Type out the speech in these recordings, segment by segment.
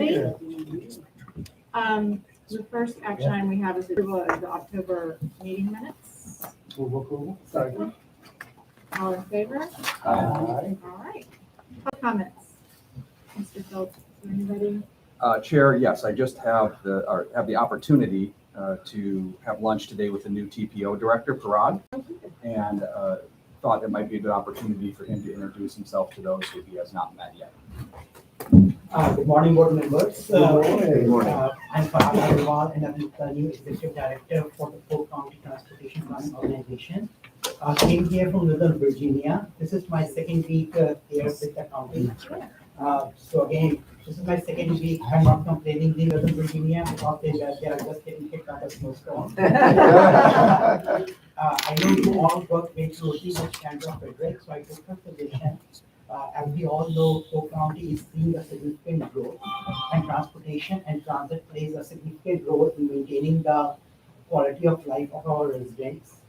Committee. The first action item we have is approval of the October meeting minutes. Approval. Second. All in favor? Aye. All right. Public comments. Mr. Phillips, is there anybody? Chair, yes, I just have the opportunity to have lunch today with the new TPO director, Parag, and thought it might be a good opportunity for him to introduce himself to those who he has not met yet. Good morning, board members. Good morning. I'm Parag Agarwal, and I'm the new executive director for the Polk County Transportation Planning Organization. Came here from Northern Virginia. This is my second week here with the county. So again, this is my second week. I'm not complaining in Northern Virginia because they are just getting kicked out of snowstorm. I know you all work very closely with Chandra Frederick, so I took her position. As we all know, Polk County is seeing a significant growth, and transportation and transit plays a significant role in maintaining the quality of life of our residents.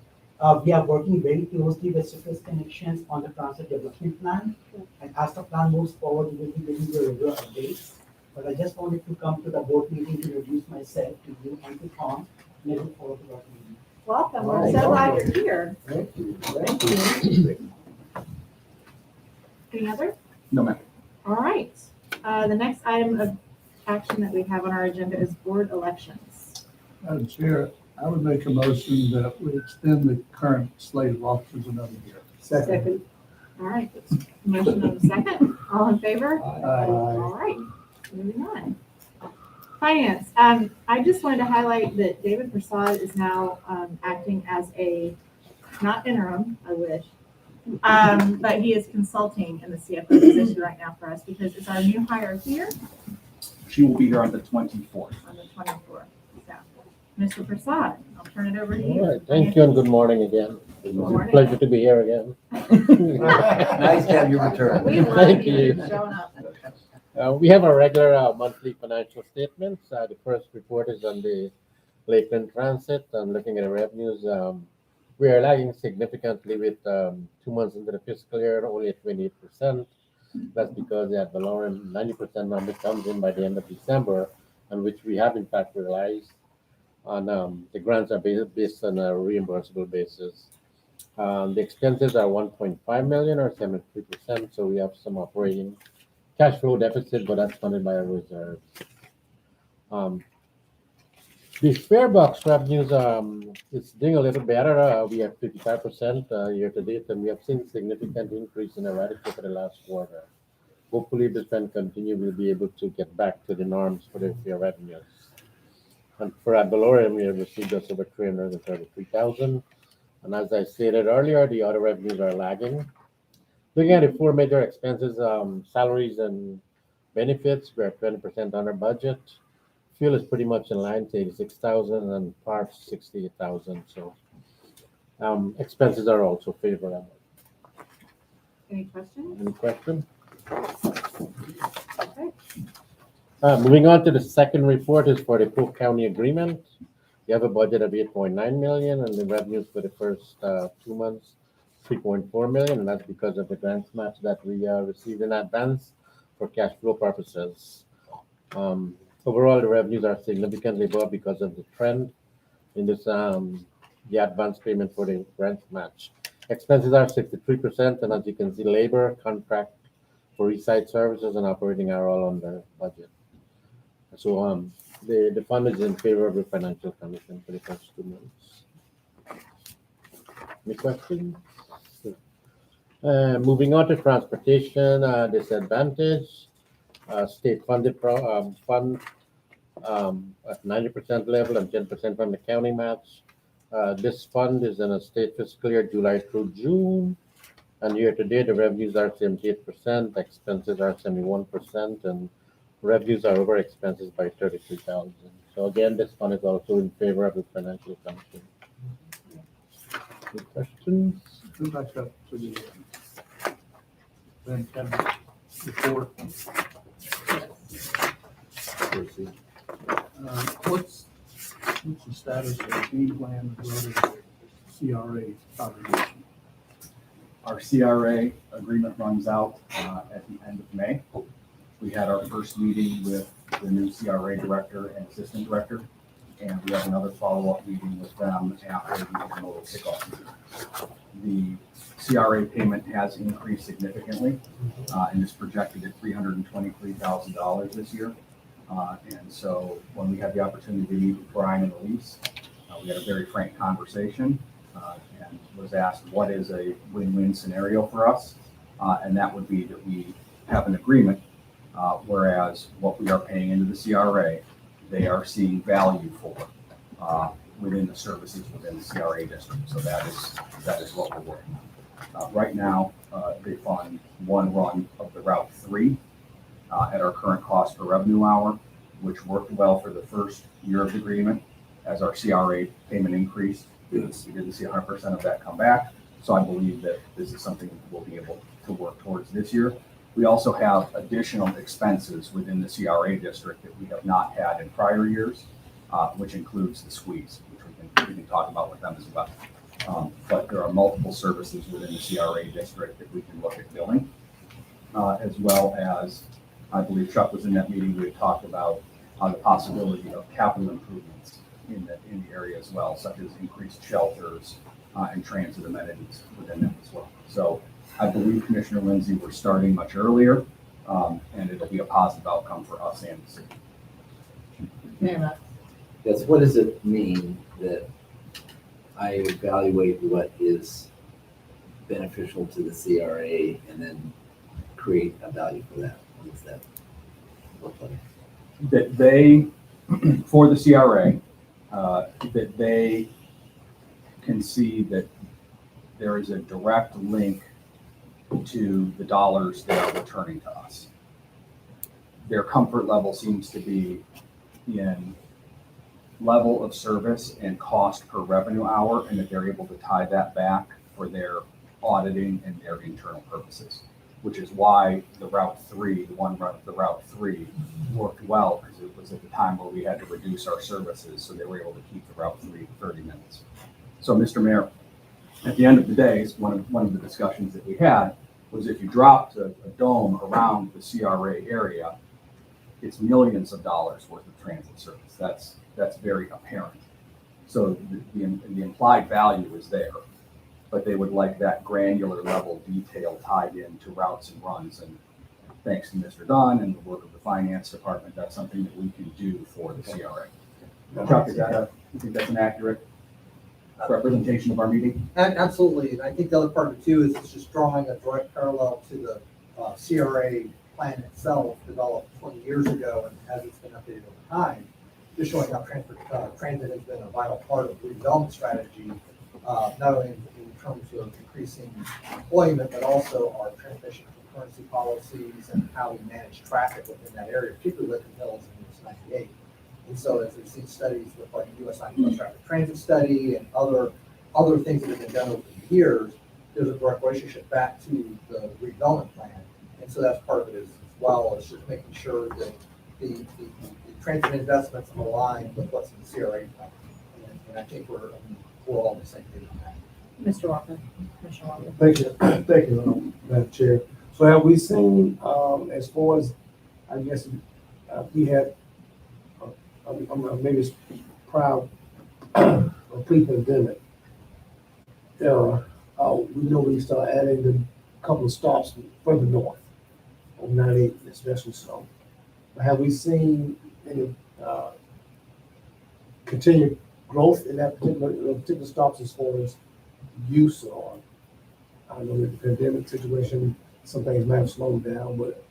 We are working very closely with Surface Connections on the transit development plan, and as the plan moves forward, we will be giving you regular updates. But I just wanted to come to the board meeting to introduce myself to you and to Tom, and I look forward to working with you. Welcome. We're so glad you're here. Thank you. Thank you. Any other? No, ma'am. All right. The next item of action that we have on our agenda is board elections. Madam Chair, I would make a motion that we extend the current slate of officers another year. Second. All right. Motion on the second. All in favor? Aye. All right. Moving on. Finance. I just wanted to highlight that David Prasad is now acting as a, not interim, I wish, but he is consulting in the CFO position right now for us because it's our new hire here She will be here on the 24th. on the 24th. So, Mr. Prasad, I'll turn it over to you. All right, thank you and good morning again. It's morning. a pleasure to be here again. Nice to have you return. We love Thank you you. showing up. We have our regular monthly financial statements. The first report is on the Lakeland Transit. I'm looking at the revenues. We are lagging significantly with 2 months into the fiscal year, only at 28%. That's because the ad valorem 90% number comes in by the end of December, and which we have in fact realized. The grants are based on a reimbursable basis. The expenses are 1.5 million or 73%, so we have some operating cash flow deficit, but that's funded by our reserves. The fare box revenues, it's doing a little better. We have 55% year to date, and we have seen significant increase in our for the last quarter. Hopefully, this trend continue. We'll be able to get back to the norms for the fare revenues. And for ad valorem, we have received just over 333,000. And as I stated earlier, the other revenues are lagging. Looking at the four major expenses, salaries and benefits, we're at 20% under budget. Fuel is pretty much in line to 86,000 and parts 68,000. So expenses are also favorable. Any questions? Any questions? Okay. Moving on to the second report is for the Polk County agreement. We have a budget of 8.9 million and the revenues for the first 2 months, 3.4 million. And that's because of the grants match that we received in advance for cash flow purposes. Overall, the revenues are significantly above because of the trend in this the advance payment for the grant match. Expenses are 63%, and as you can see, labor, contract for resite services, and operating are all under budget. So the fund is in favor of the financial commission for the first 2 months. Any questions? Moving on to transportation disadvantage. State-funded fund at 90% level and 10% from the county match. This fund is in a state fiscal year July through June, and year to date the revenues are 78%, expenses are 71%, and revenues are over expenses by 33,000. So again, this fund is also in favor of the financial commission. Any questions? Go back up to the then cabinet report. What's the status of the game plan as well as the CRA obligation? Our CRA agreement runs out at the end of May. We had our first meeting with the new CRA director and assistant director. And we have another follow-up meeting with them after the annual kickoff meeting. The CRA payment has increased significantly and is projected at $323,000 this year. And so when we had the opportunity to meet with Brian and Elise, we had a very frank conversation and was asked what is a win-win scenario for us. And that would be that we have an agreement, whereas what we are paying into the CRA, they are seeing value for within the services within the CRA district. So that is what we're working on. Right now, they fund one run of the Route 3 at our current cost per revenue hour, which worked well for the first year of the agreement. As our CRA payment increased, we didn't see 100% of that come back. So I believe that this is something we'll be able to work towards this year. We also have additional expenses within the CRA district that we have not had in prior years, which includes the squeeze, which we can talk about with them as well. But there are multiple services within the CRA district that we can look at billing, as well as, I believe Chuck was in that meeting, we had talked about the possibility of capital improvements in the area as well, such as increased shelters and transit amenities within them as well. So I believe, Commissioner Lindsay, we're starting much earlier, and it'll be a positive outcome for us and the city. Yes, what does it mean that I evaluate what is beneficial to the CRA and then create a value for that? What does that look like? That they, for the CRA, that they can see that there is a direct link to the dollars they are returning to us. Their comfort level seems to be in level of service and cost per revenue hour, and that they're able to tie that back for their auditing and their internal purposes, which is why the Route 3, the one run of the Route 3 worked well, because it was at the time where we had to reduce our services, so they were able to keep the Route 3 30 minutes. So, Mr. Mayor, at the end of the day, one of the discussions that we had was if you dropped a dome around the CRA area, it's millions of dollars worth of transit service. That's very apparent. So the implied value is there, but they would like that granular level detail tied into routes and runs. And thanks to Mr. Dunn and the work of the finance department, that's something that we can do for the CRA. Chuck, you think that's an accurate representation of our meeting? Absolutely, and I think the other part of it too is it's just drawing a direct parallel to the CRA plan itself developed 20 years ago, and as it's been updated over time, just showing how transit has been a vital part of the redevelopment strategy, not only in terms of increasing employment, but also our transmission concurrency policies and how we manage traffic within that area, particularly Licking Hills and US 98. And so as we've seen studies with like US 98 traffic transit study and other things that have been done over the years, there's a direct relationship back to the redevelopment plan. And so that's part of it as well, is just making sure that the transit investments align with what's in the CRA plan. And I think we're all on the same page on that. Mr. Walker, Commissioner Walker. Thank you, Madam Chair. So have we seen, as far as, I guess, we had, I'm maybe proud of pre-pandemic. We know we started adding a couple of stops further north on 98, especially so. Have we seen any continued growth in that particular stops as far as use? Or I know with the pandemic situation, some things might have slowed down, but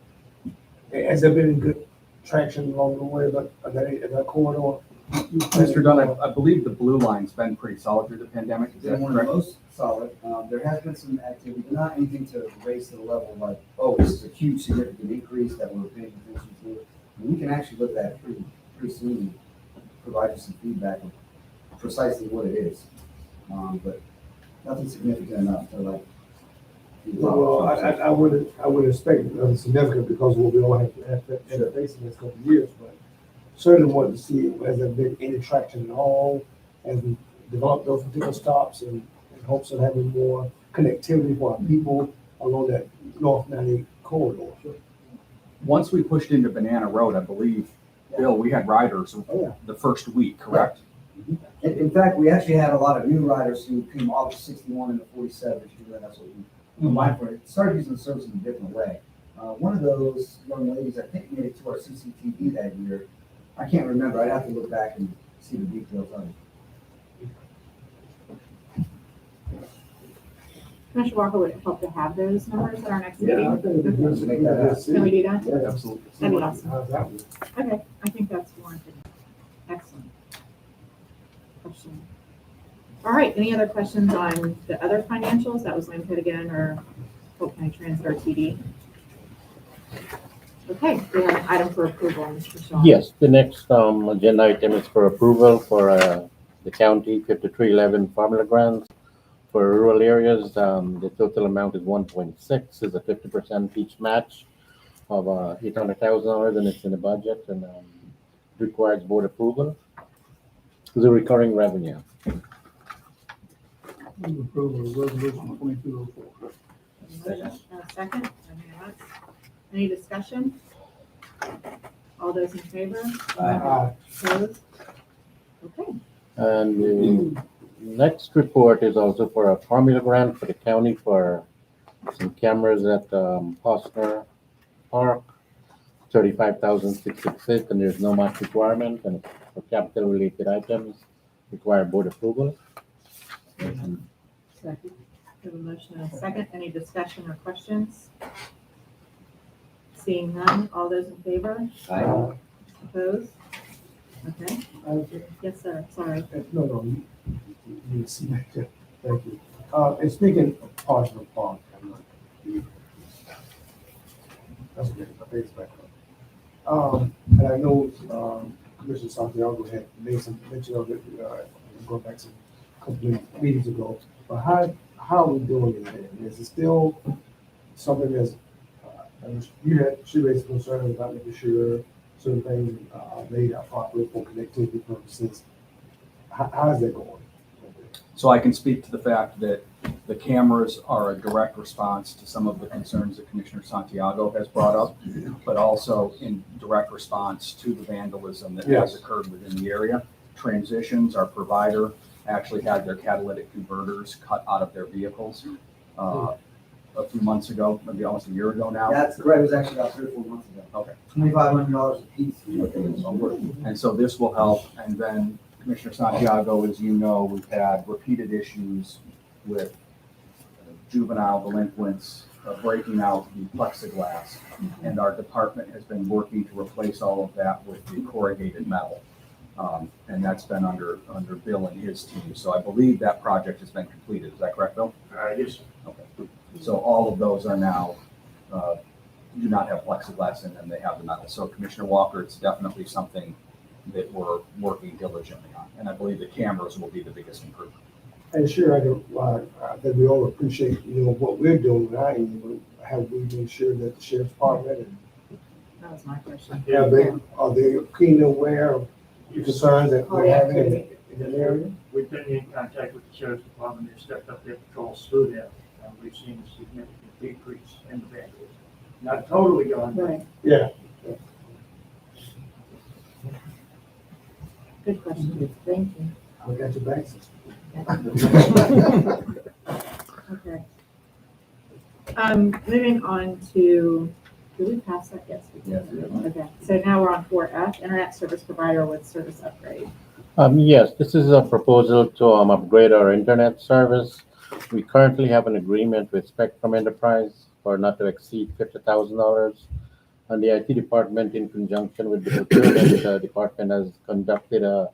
has there been good traction along the way of that corridor? Mr. Dunn, I believe the blue line's been pretty solid through the pandemic. Is that Been one of the correct? most solid. There has been some activity, but not anything to raise to the level of like, oh, this is a huge significant increase that we're paying attention to. And we can actually look at it pretty soon and provide you some feedback on precisely what it is. But nothing significant enough to like. Well, I would expect it significant because we all have to face in this couple of years, but certainly want to see has there been any traction at all as we develop those particular stops and in hopes of having more connectivity for our people along that North 98 corridor. Once we pushed into Banana Road, I believe Bill, we had riders Oh, yeah. the first week, correct? In fact, we actually had a lot of new riders who came off the 61 and the 47, if you know, that's what we combined for it. Started using the service in a different way. One of those young ladies, I think, made it to our CCTV that year. I can't remember. I'd have to look back and see the details on it. Commissioner Walker, would it help to have those numbers at our next Yeah, I meeting? think it'd be good to Make that happen. Can we do that? Yeah, Absolutely. That'd be awesome. How's that one? Okay, I think that's warranted. Excellent. Question. All right, any other questions on the other financials? That was LAMTD again, or Polk County Transit or TD? Okay, we have an item for approval, Mr. Shaw. Yes, the next agenda item is for approval for the county 5311 formula grants for rural areas. The total amount is 1.6, is a 50% each match of $800,000, and it's in the budget and requires board approval. It's a recurring revenue. Move approval of resolution 2204. Second, any discussion? All those in favor? Opposed? Okay, And the next report is also for a formula grant for the county for some cameras at Hosner Park, 35,666, and there's no match requirement, and for capital related items require board approval. second. We have a motion and a second. Any discussion or questions? Seeing none, all those in favor? Opposed? Okay, yes, sir, sorry. No, you see that, too. Thank you. And speaking of Parsons Park, that's okay, I think it's back up. And I know, Commissioner Santiago had made some mention of it, going back some couple of meetings ago, but how are we doing in there? Is it still something that's, she raised concerns about making sure certain things are laid out properly for connectivity purposes. How is that going? So I can speak to the fact that the cameras are a direct response to some of the concerns that Commissioner Santiago has brought up, but also in direct response to the vandalism that has occurred within the area. Transitions, our provider actually had their catalytic converters cut out of their vehicles a few months ago, maybe almost a year ago now. That's correct. It was actually about 3 or 4 months ago. Okay. $2,500 a piece. And so this will help. And then Commissioner Santiago, as you know, we've had repeated issues with juvenile delinquents breaking out the plexiglass. And our department has been working to replace all of that with the corrugated metal. And that's been under Bill and his team. So I believe that project has been completed. Is that correct, Bill? Yes. Okay. So all of those are now, do not have plexiglass in them, they have the metal. So Commissioner Walker, it's definitely something that we're working diligently on. And I believe the cameras will be the biggest improvement. And sure, that we all appreciate, what we're doing, but have we been sure that the sheriff's department and That was my question. are they keenly aware of the concerns that we're having in the area? We've been in contact with the sheriff's department. They've stepped up their patrols through there. We've seen a significant decrease in the vandalism. Not totally gone, but Right, Yeah. good question. Thank you. Look at your back. Okay. Moving on to, did we pass that? Yes, we did. Okay, so now we're on 4F, Internet Service Provider with Service Upgrade. Yes, this is a proposal to upgrade our internet service. We currently have an agreement with Spectrum Enterprise for not to exceed $50,000. And the IT department, in conjunction with the procurement department, has conducted a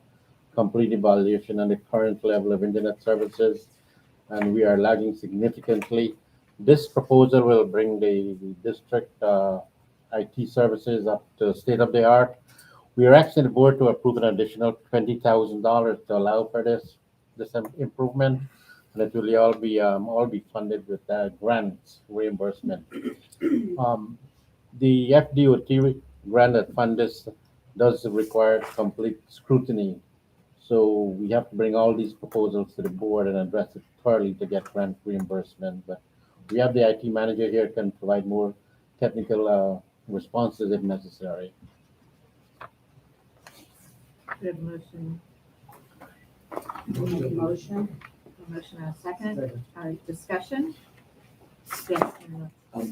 complete evaluation on the current level of internet services, and we are lagging significantly. This proposal will bring the district IT services up to state of the art. We are asking the board to approve an additional $20,000 to allow for this improvement, and it will all be funded with grants reimbursement. The FDOT grant that fund this does require complete scrutiny, so we have to bring all these proposals to the board and address it thoroughly to get grant reimbursement. But we have the IT manager here who can provide more technical responses if necessary. We have a motion, Motion. a motion and a second. Second. Discussion? Yes.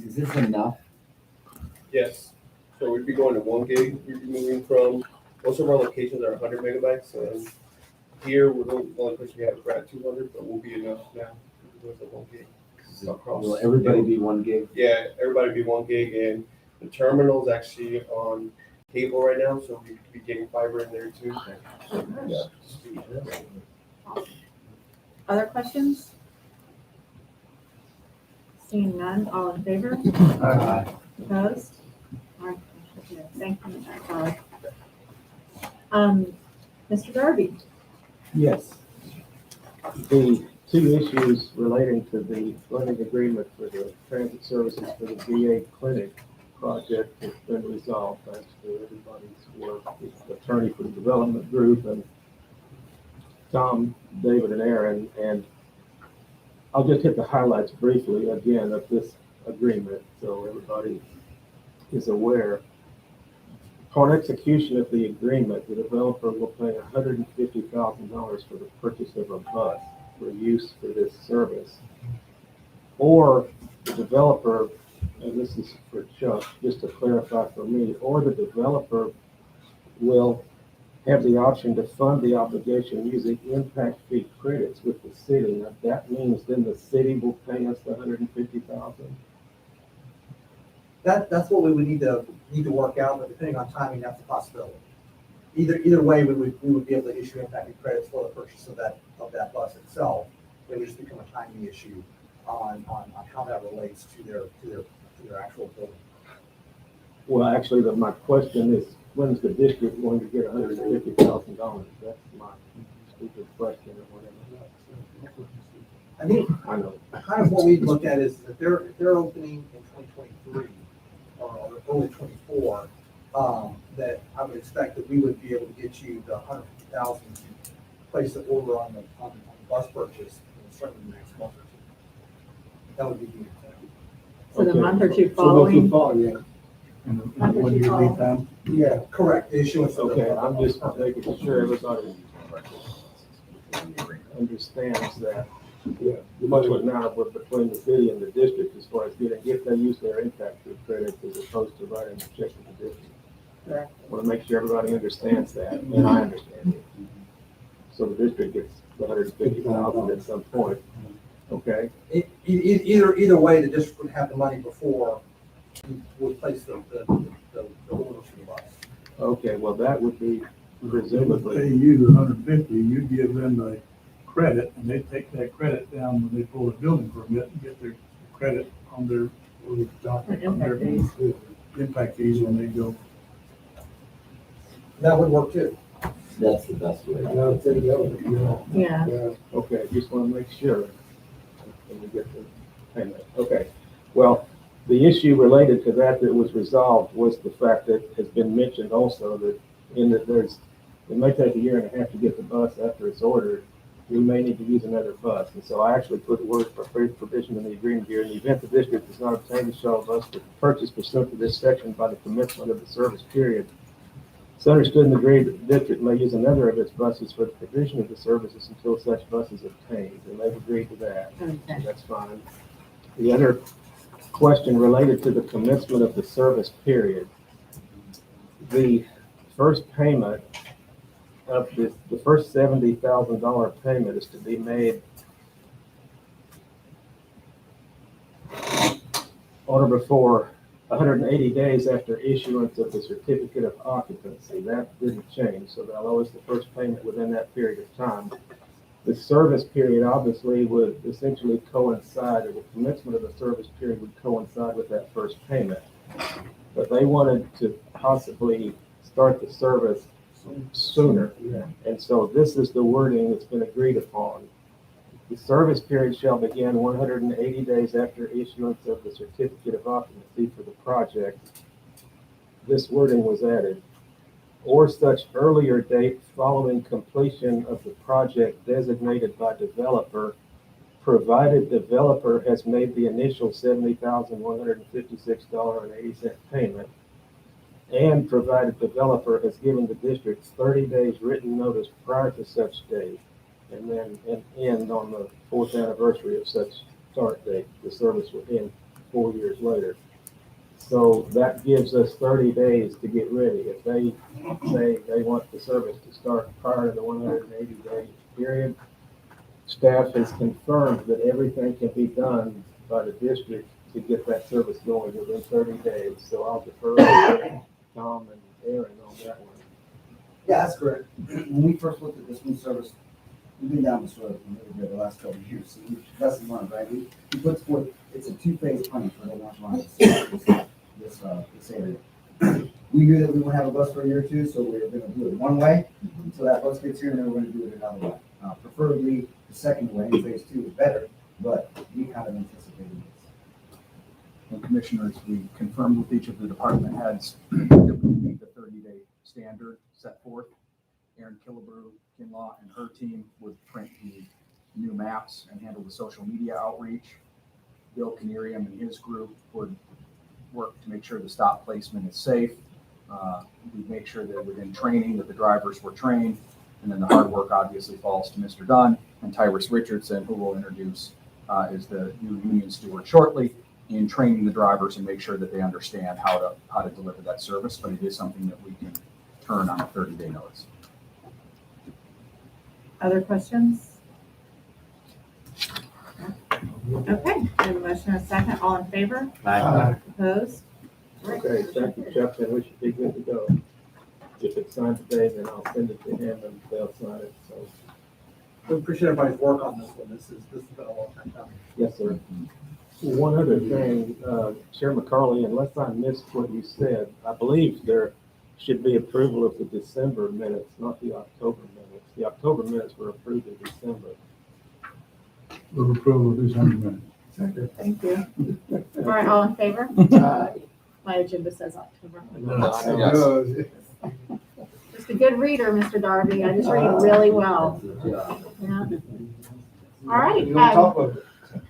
Is this enough? Yes, so we'd be going to 1 gig, we'd be moving from, most of our locations are 100 MB, and here, we're the only place we have is at 200, but we'll be enough now, with the 1 gig. Across. Will everybody be 1 gig? Yeah, everybody be 1 gig, and the terminal's actually on cable right now, so we could be getting fiber in there too. Yeah, speed. Other questions? Seeing none, all in favor? Opposed? All right, thank you, Charlie. Mr. Darby? Yes. The two issues relating to the funding agreement for the transit services for the VA clinic project has been resolved thanks to everybody's work, the attorney for the development group and Tom, David, and Aaron. And I'll just hit the highlights briefly again of this agreement so everybody is aware. Upon execution of the agreement, the developer will pay $150,000 for the purchase of a bus for use for this service. Or the developer, and this is for Chuck, just to clarify for me, or the developer will have the option to fund the obligation using impact fee credits with the city. Now, that means then the city will pay us the $150,000. That's what we would need to work out, but depending on timing, that's a possibility. Either way, we would be able to issue impacted credits for the purchase of that bus itself. It would just become a timing issue on how that relates to their actual building. Well, actually, my question is, when's the district going to get $150,000? That's my stupid question or whatever. I think I know. kind of what we look at is that they're opening in 2023 or early 24. That I would expect that we would be able to get you the 150,000 to place the order on the bus purchase, certainly the next month or two. That would be the intent. So the Okay. month or two So following? yeah. Month or two following. Yeah. Correct, the issuance of the. Okay, I'm just making sure everybody understands that. Yeah. Much would now work between the city and the district as far as getting, if they use their impact fee credits as opposed to writing a check to the district. Correct. I want to make sure everybody understands that, and I understand it. So the district gets the $150,000 at some point, okay? Either way, the district would have the money before we place the order for the bus. Okay, well, that would be They presumably, use 150, you give them the credit, and they take that credit down when they pull a building permit and get their credit on their impact fees when they go. That would work too. That's the best way. Yeah. okay, just want to make sure when we get the payment. Okay, well, the issue related to that was resolved was the fact that has been mentioned also that it may take a year and a half to get the bus after it's ordered. We may need to use another bus. And so I actually put words for provision in the agreement here. In the event the district does not obtain the shuttle bus for purchase pursuant to this section by the commencement of the service period, it's understood and agreed that the district may use another of its buses for the provision of the services until such bus is obtained. And they've agreed to that. Okay. So that's fine. The other question related to the commencement of the service period. The first payment of the first $70,000 payment is to be made on or before 180 days after issuance of the certificate of occupancy. That didn't change, so they'll owe us the first payment within that period of time. The service period obviously would essentially coincide, or the commencement of the service period would coincide with that first payment. But they wanted to possibly start the service sooner. And so this is the wording that's been agreed upon. The service period shall begin 180 days after issuance of the certificate of occupancy for the project. This wording was added. Or such earlier date following completion of the project designated by developer, provided developer has made the initial $70,156.80 payment and provided developer has given the district 30 days written notice prior to such date, and then end on the 4th anniversary of such start date. The service will end 4 years later. So that gives us 30 days to get ready. If they say they want the service to start prior to the 180-day period, staff has confirmed that everything can be done by the district to get that service going within 30 days. So I'll defer to Tom and Aaron on that one. Yeah, that's correct. When we first looked at this new service, we've been down this road a little bit the last couple of years. So we've lesson learned, right? We put forth, it's a two-phase plan for the launch line this area. We knew that we would have a bus for a year or two, so we were gonna do it one way until that bus gets here, and then we're gonna do it another way. Preferably the second way, phase 2 is better, but we kind of anticipated this. And commissioners, we confirmed with each of the department heads that we meet the 30-day standard set forth. Erin Killebrew, Kinlaw, and her team would print the new maps and handle the social media outreach. Bill Canerium and his group would work to make sure the stop placement is safe. We'd make sure that within training that the drivers were trained, and then the hard work obviously falls to Mr. Dunn and Tyrus Richardson, who will introduce as the new union steward shortly, in training the drivers and make sure that they understand how to deliver that service. But it is something that we can turn on a 30-day notice. Other questions? Okay, we have a motion and a second. All in favor? Opposed? Okay, thank you, Chuck, and we should be good to go. If it's signed today, then I'll send it to him and they'll sign it, so. We appreciate everybody's work on this one. This has been a long time coming. Yes, sir. One other thing, Chair McCarley, unless I missed what you said, I believe there should be approval of the December minutes, not the October minutes. The October minutes were approved in December. Move approval of December minutes. Second. Thank you. All right, all in favor? My agenda says October. Yes. Just a good reader, Mr. Darby. I just read really well. Yeah. All right. You want to talk about it?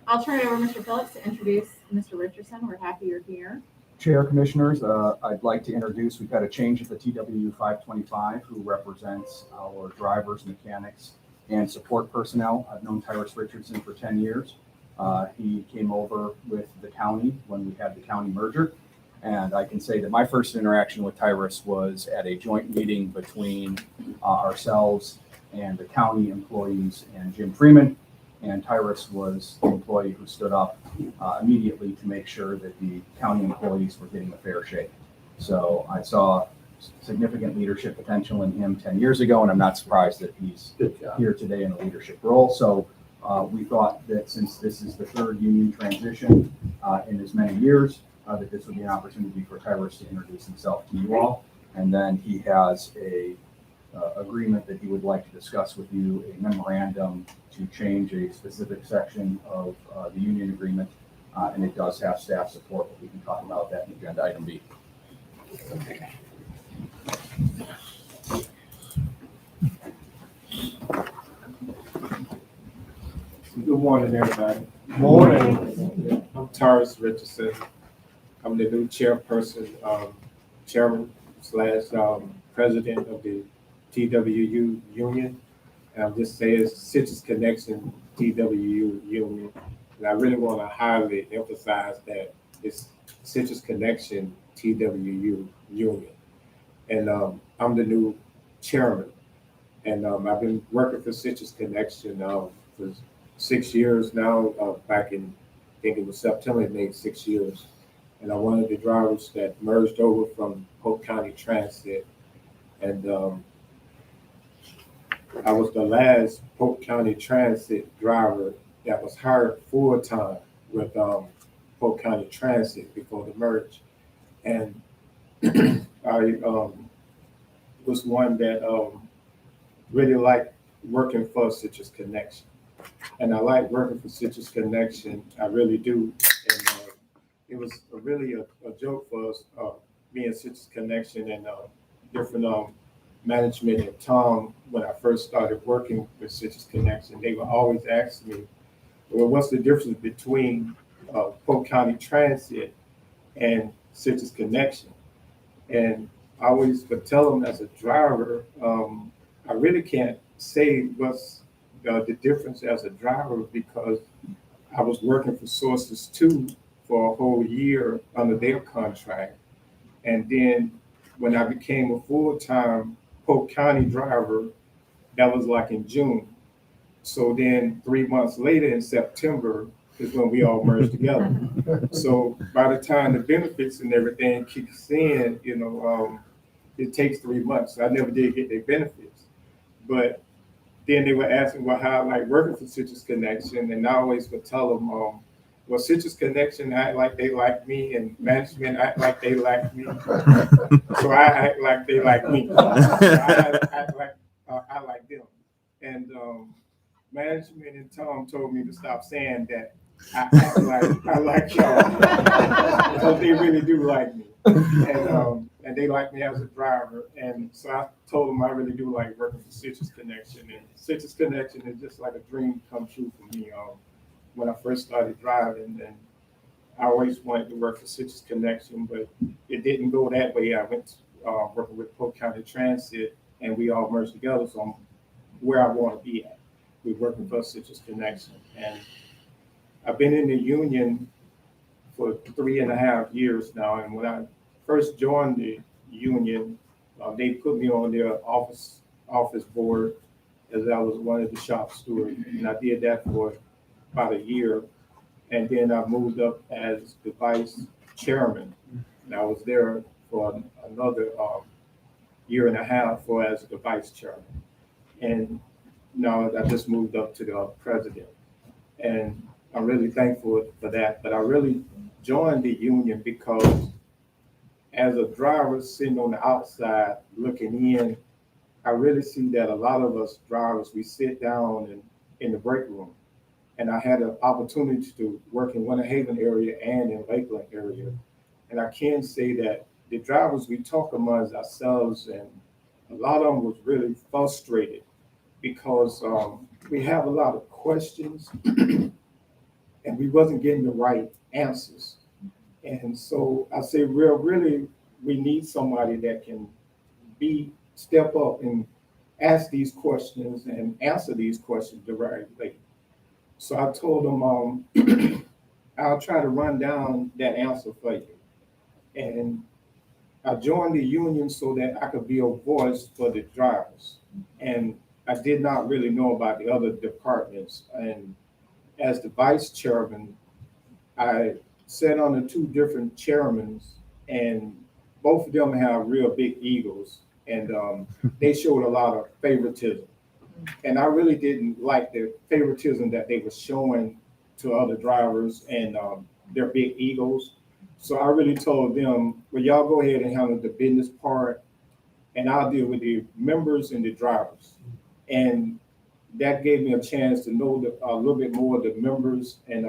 I'll turn it over to Mr. Phillips to introduce Mr. Richardson. We're happy you're here. Chair, Commissioners, I'd like to introduce, we've had a change at the TWU 525 who represents our drivers, mechanics, and support personnel. I've known Tyrus Richardson for 10 years. He came over with the county when we had the county merger. And I can say that my first interaction with Tyrus was at a joint meeting between ourselves and the county employees and Jim Freeman. And Tyrus was the employee who stood up immediately to make sure that the county employees were getting a fair shake. So I saw significant leadership potential in him 10 years ago, and I'm not surprised that he's here today in a leadership role. So we thought that since this is the third union transition in as many years, that this would be an opportunity for Tyrus to introduce himself to you all. And then he has a agreement that he would like to discuss with you, a memorandum to change a specific section of the union agreement. And it does have staff support, but we can talk about that in agenda item B. Good morning, everybody. Morning. I'm Tyrus Richardson. I'm the new chairperson, chairman / president of the TWU union. And I'm just saying Citrus Connection TWU union. And I really want to highly emphasize that it's Citrus Connection TWU union. And I'm the new chairman. And I've been working for Citrus Connection for 6 years now. Back in, I think it was September, it made 6 years. And I'm one of the drivers that merged over from Polk County Transit. And I was the last Polk County Transit driver that was hired full-time with Polk County Transit before the merge. And I was one that really liked working for Citrus Connection. And I like working for Citrus Connection, I really do. And it was really a joke for us, me and Citrus Connection and different management and Tom, when I first started working with Citrus Connection, they would always ask me, well, what's the difference between Polk County Transit and Citrus Connection? And I always would tell them as a driver, I really can't say what's the difference as a driver because I was working for Sources 2 for a whole year under their contract. And then when I became a full-time Polk County driver, that was like in June. So then 3 months later in September is when we all merged together. So by the time the benefits and everything kicks in, it takes 3 months. I never did get their benefits. But then they were asking, well, how I like working for Citrus Connection, and I always would tell them, well, Citrus Connection act like they like me, and management act like they like me, so I act like they like me. So I act like I like them, and management and Tom told me to stop saying that I act like I like y'all because they really do like me, and they like me as a driver. And so I told them I really do like working for Citrus Connection, and Citrus Connection is just like a dream come true for me. When I first started driving, and I always wanted to work for Citrus Connection, but it didn't go that way. I went working with Polk County Transit, and we all merged together. So I'm where I want to be at. We're working for Citrus Connection, and I've been in the union for 3.5 years now. And when I first joined the union, they put me on their office board as I was one of the shop stewards, and I did that for about a year. And then I moved up as the vice chairman, and I was there for another 1.5 years as the vice chairman. And now I just moved up to the president, and I'm really thankful for that. But I really joined the union because as a driver sitting on the outside looking in, I really see that a lot of us drivers, we sit down in the break room. And I had an opportunity to work in Winter Haven area and in Lakeland area. And I can say that the drivers, we talk amongst ourselves, and a lot of them was really frustrated because we have a lot of questions and we wasn't getting the right answers. And so I say, really, we need somebody that can step up and ask these questions and answer these questions directly. So I told them, I'll try to run down that answer for you. And I joined the union so that I could be a voice for the drivers. And I did not really know about the other departments. And as the vice chairman, I sat under 2 different chairmen, and both of them have real big egos. And they showed a lot of favoritism. And I really didn't like the favoritism that they were showing to other drivers and their big egos. So I really told them, well, y'all go ahead and handle the business part, and I'll deal with the members and the drivers. And that gave me a chance to know a little bit more of the members. And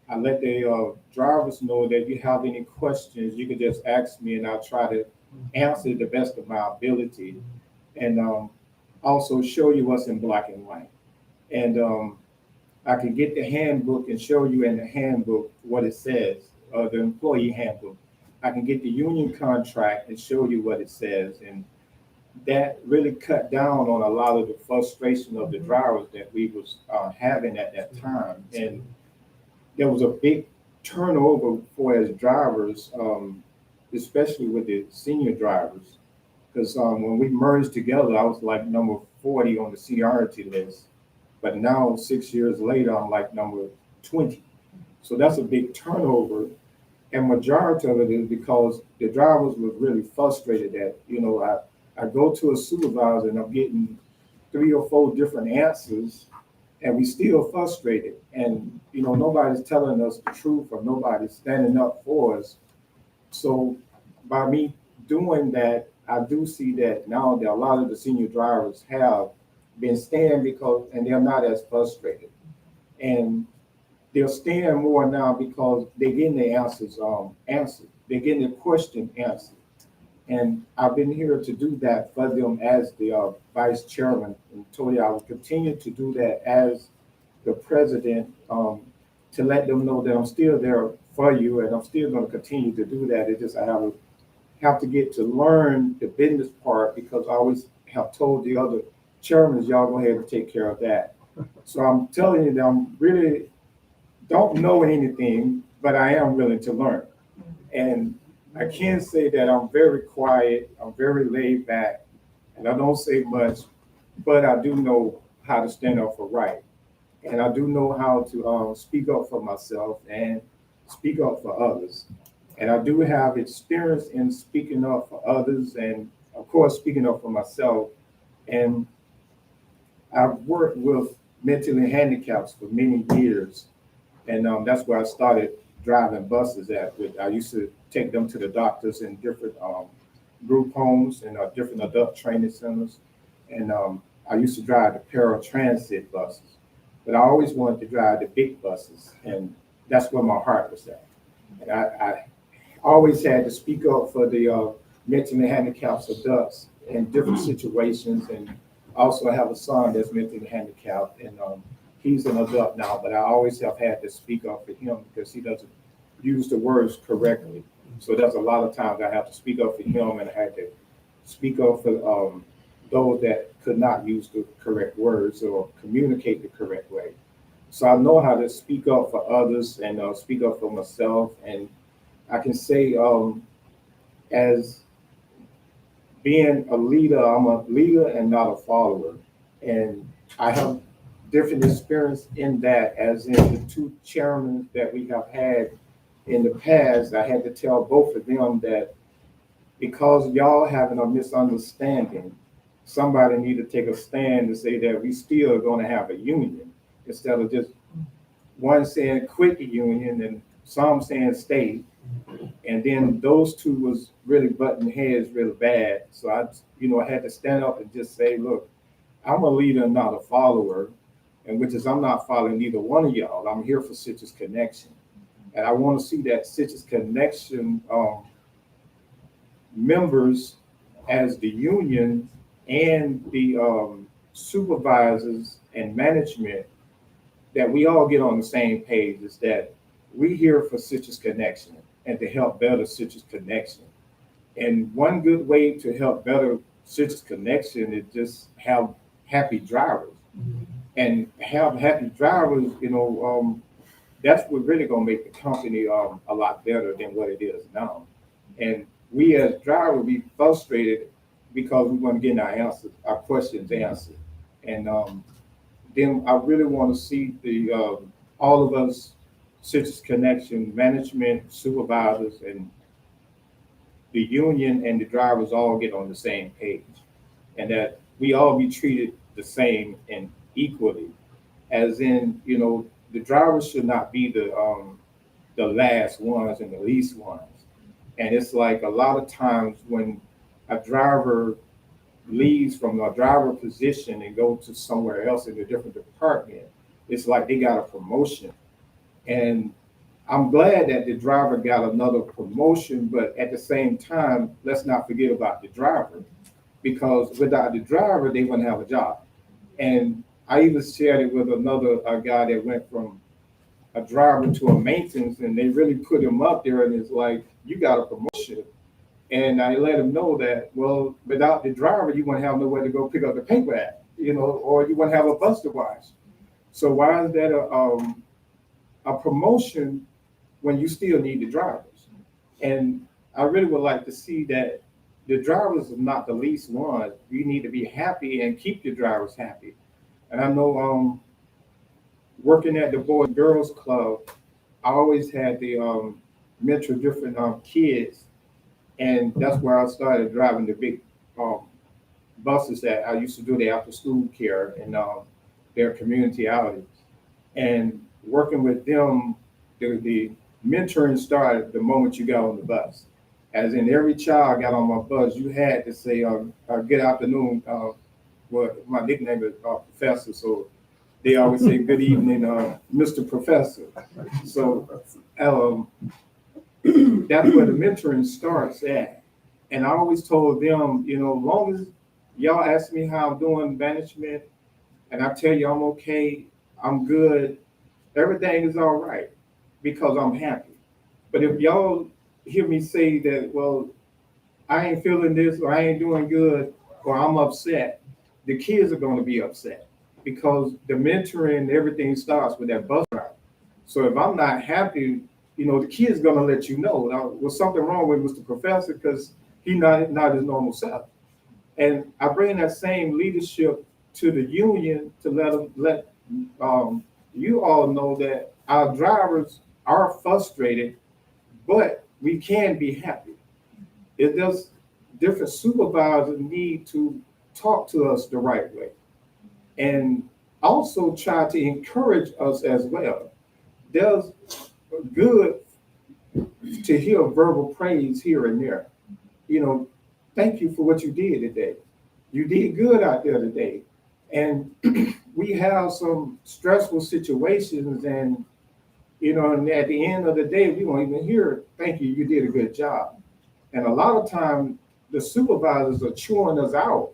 I let the drivers know that if you have any questions, you can just ask me, and I'll try to answer the best of my ability. And also show you what's in black and white. And I can get the handbook and show you in the handbook what it says, the employee handbook. I can get the union contract and show you what it says. And that really cut down on a lot of the frustration of the drivers that we was having at that time. And there was a big turnover for as drivers, especially with the senior drivers. Because when we merged together, I was like number 40 on the seniority list. But now, 6 years later, I'm like number 20. So that's a big turnover. And majority of it is because the drivers were really frustrated that, I go to a supervisor and I'm getting 3 or 4 different answers, and we still frustrated. And, nobody's telling us the truth, or nobody's standing up for us. So by me doing that, I do see that now that a lot of the senior drivers have been staying and they're not as frustrated. And they're staying more now because they're getting their answers answered. They're getting their question answered. And I've been here to do that for them as the vice chairman, and told you I will continue to do that as the president, to let them know that I'm still there for you, and I'm still going to continue to do that. It's just I have have to get to learn the business part because I always have told the other chairmen, y'all go ahead and take care of that. So I'm telling you that I'm really don't know anything, but I am willing to learn. And I can say that I'm very quiet, I'm very laid back, and I don't say much, but I do know how to stand up for right. And I do know how to speak up for myself and speak up for others. And I do have experience in speaking up for others and, of course, speaking up for myself. And I've worked with mentally handicaps for many years. And that's where I started driving buses at. I used to take them to the doctors in different group homes and different adult training centers. And I used to drive the paratransit buses. But I always wanted to drive the big buses. And that's where my heart was at. And I always had to speak up for the mentally handicapped adults in different situations. And also I have a son that's mentally handicapped. And he's an adult now, but I always have had to speak up for him because he doesn't use the words correctly. So there's a lot of times I have to speak up for him, and I had to speak up for those that could not use the correct words or communicate the correct way. So I know how to speak up for others and speak up for myself. And I can say as being a leader, I'm a leader and not a follower. And I have different experience in that, as in the two chairmen that we have had in the past. I had to tell both of them that because y'all having a misunderstanding, somebody need to take a stand to say that we still are going to have a union instead of just one saying quit the union and some saying stay. And then those two was really butting heads really bad. So I had to stand up and just say, look, I'm a leader, not a follower. And which is I'm not following either one of y'all. I'm here for Citrus Connection. And I want to see that Citrus Connection members as the union and the supervisors and management, that we all get on the same page, is that we here for Citrus Connection and to help better Citrus Connection. And one good way to help better Citrus Connection is just have happy drivers. And have happy drivers, that's what really gonna make the company a lot better than what it is now. And we as drivers be frustrated because we want to get our questions answered. And then I really want to see the all of us, Citrus Connection management, supervisors, and the union and the drivers all get on the same page, and that we all be treated the same and equally. As in, the drivers should not be the last ones and the least ones. And it's like a lot of times when a driver leaves from a driver position and go to somewhere else in a different department, it's like they got a promotion. And I'm glad that the driver got another promotion, but at the same time, let's not forget about the driver, because without the driver, they wouldn't have a job. And I even shared it with another guy that went from a driver to a maintenance, and they really put him up there, and it's like, you got a promotion. And I let him know that, well, without the driver, you won't have nowhere to go pick up the paper at, or you won't have a bus to watch. So why is that a promotion when you still need the drivers? And I really would like to see that the drivers are not the least ones. You need to be happy and keep your drivers happy. And I know working at the Boys and Girls Club, I always had to mentor different kids. And that's where I started driving the big buses that I used to do the after school care and their community outings. And working with them, the mentoring started the moment you got on the bus. As in every child got on my bus, you had to say, good afternoon. Well, my nickname is Professor, so they always say good evening, Mr. Professor. So that's where the mentoring starts at. And I always told them, long as y'all ask me how I'm doing management, and I tell you I'm okay, I'm good, everything is all right, because I'm happy. But if y'all hear me say that, well, I ain't feeling this, or I ain't doing good, or I'm upset, the kids are gonna be upset because the mentoring and everything starts with that bus driver. So if I'm not happy, the kid's gonna let you know, now, was something wrong with Mr. Professor because he not his normal self. And I bring that same leadership to the union to let you all know that our drivers are frustrated, but we can be happy. It does. Different supervisors need to talk to us the right way, and also try to encourage us as well. There's good to hear verbal praise here and there. Thank you for what you did today. You did good out there today. And we have some stressful situations, and and at the end of the day, we won't even hear, thank you, you did a good job. And a lot of times the supervisors are chewing us out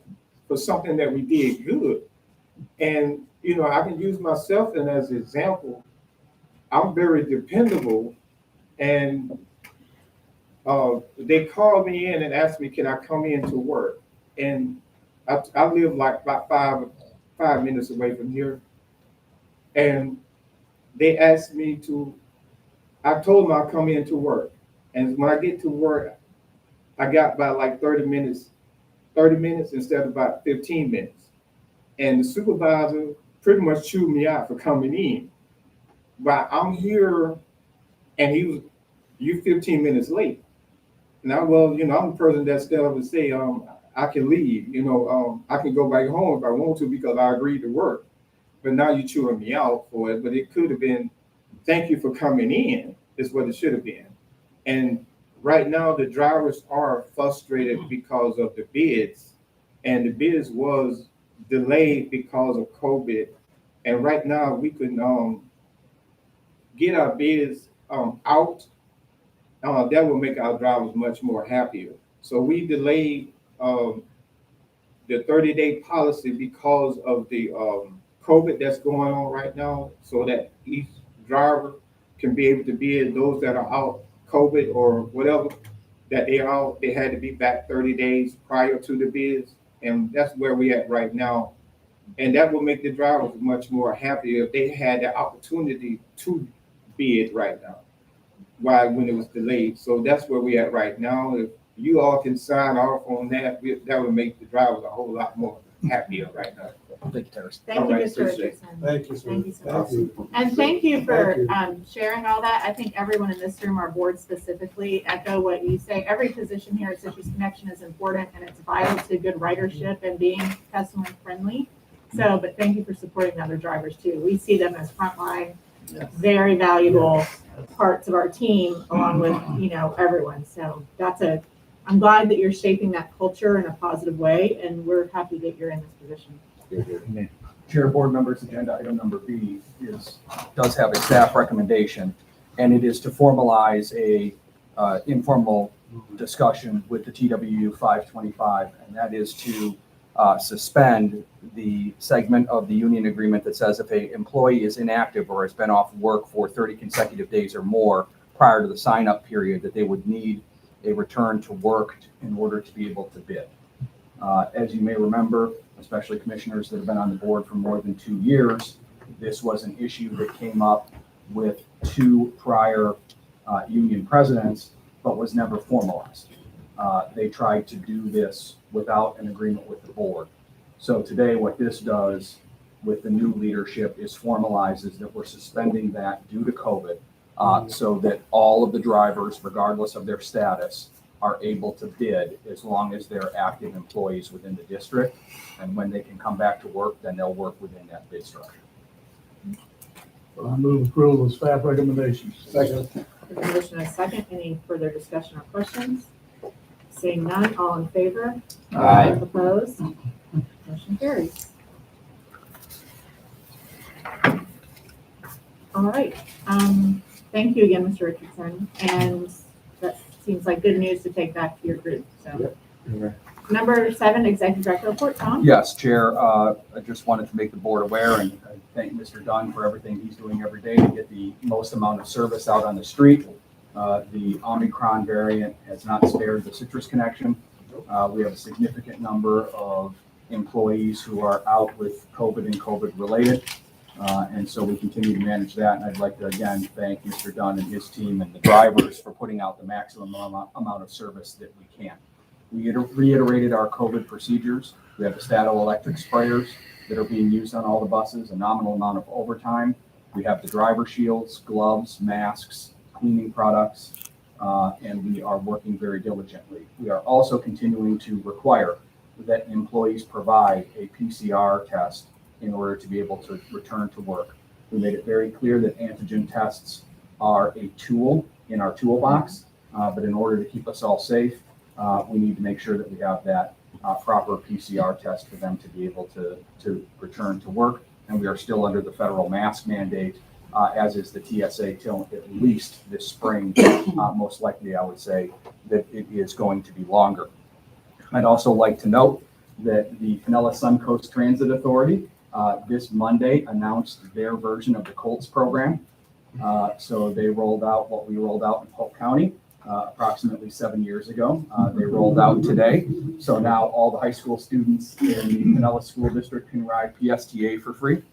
for something that we did good. And I can use myself as an example. I'm very dependable, and they called me in and asked me, can I come in to work? And I live like about 5 minutes away from here. And they asked me I told them I'd come in to work. And when I get to work, I got about like 30 minutes instead of about 15 minutes. And the supervisor pretty much chewed me out for coming in. But I'm here, and you 15 minutes late. Now, well, I'm the person that still up and say, I can leave, I can go back home if I want to because I agreed to work. But now you're chewing me out for it. But it could have been, thank you for coming in, is what it should have been. And right now, the drivers are frustrated because of the bids. And the bids was delayed because of COVID. And right now, we can get our bids out. That will make our drivers much more happier. So we delayed the 30-day policy because of the COVID that's going on right now, so that each driver can be able to bid those that are out COVID or whatever, that they had to be back 30 days prior to the bids. And that's where we at right now. And that will make the drivers much more happier if they had the opportunity to bid right now. When it was delayed. So that's where we at right now. If you all can sign off on that, that would make the drivers a whole lot more happier right now. Thank you, Terrence. Thank All you, right, Mr. appreciate it. Richardson. Thank you, sir. Thank you so much. Thank you. And thank you for Thank you. sharing all that. I think everyone in this room, our board specifically, echo what you say. Every position here at Citrus Connection is important, and it's vital to good ridership and being customer friendly. So, but thank you for supporting the other drivers too. We see them as frontline, very valuable parts of our team, along with everyone. So I'm glad that you're shaping that culture in a positive way, and we're happy that you're in this position. Chair, board members, agenda item number B does have a staff recommendation, and it is to formalize a informal discussion with the TWU 525, and that is to suspend the segment of the union agreement that says if an employee is inactive or has been off work for 30 consecutive days or more prior to the sign-up period, that they would need a return to work in order to be able to bid. As you may remember, especially commissioners that have been on the board for more than 2 years, this was an issue that came up with 2 prior union presidents, but was never formalized. They tried to do this without an agreement with the board. So today, what this does with the new leadership is formalizes that we're suspending that due to COVID, so that all of the drivers, regardless of their status, are able to bid as long as they're active employees within the district. And when they can come back to work, then they'll work within that bid structure. So I move approval of staff recommendations. Second. There's a motion and a second. Any further discussion or questions? Seeing none, all in favor? Aye. Opposed? Motion carries. All right. Thank you again, Mr. Richardson. And that seems like good news to take back to your group. So, Number 7, Executive Director Report, Tom? Yes, Chair. I just wanted to make the board aware and thank Mr. Dunn for everything he's doing every day to get the most amount of service out on the street. The Omicron variant has not spared the Citrus Connection. We have a significant number of employees who are out with COVID and COVID related. And so we continue to manage that. And I'd like to again thank Mr. Dunn and his team and the drivers for putting out the maximum amount of service that we can. We reiterated our COVID procedures. We have the Stato-electric sprayers that are being used on all the buses, a nominal amount of overtime. We have the driver shields, gloves, masks, cleaning products, and we are working very diligently. We are also continuing to require that employees provide a PCR test in order to be able to return to work. We made it very clear that antigen tests are a tool in our toolbox, but in order to keep us all safe, we need to make sure that we have that proper PCR test for them to be able to return to work. And we are still under the federal mask mandate, as is the TSA till at least this spring. Most likely, I would say that it is going to be longer. I'd also like to note that the Pinellas Suncoast Transit Authority this Monday announced their version of the COLTS program. So they rolled out what we rolled out in Polk County approximately 7 years ago. They rolled out today. So now all the high school students in the Pinellas School District can ride PSTA for free.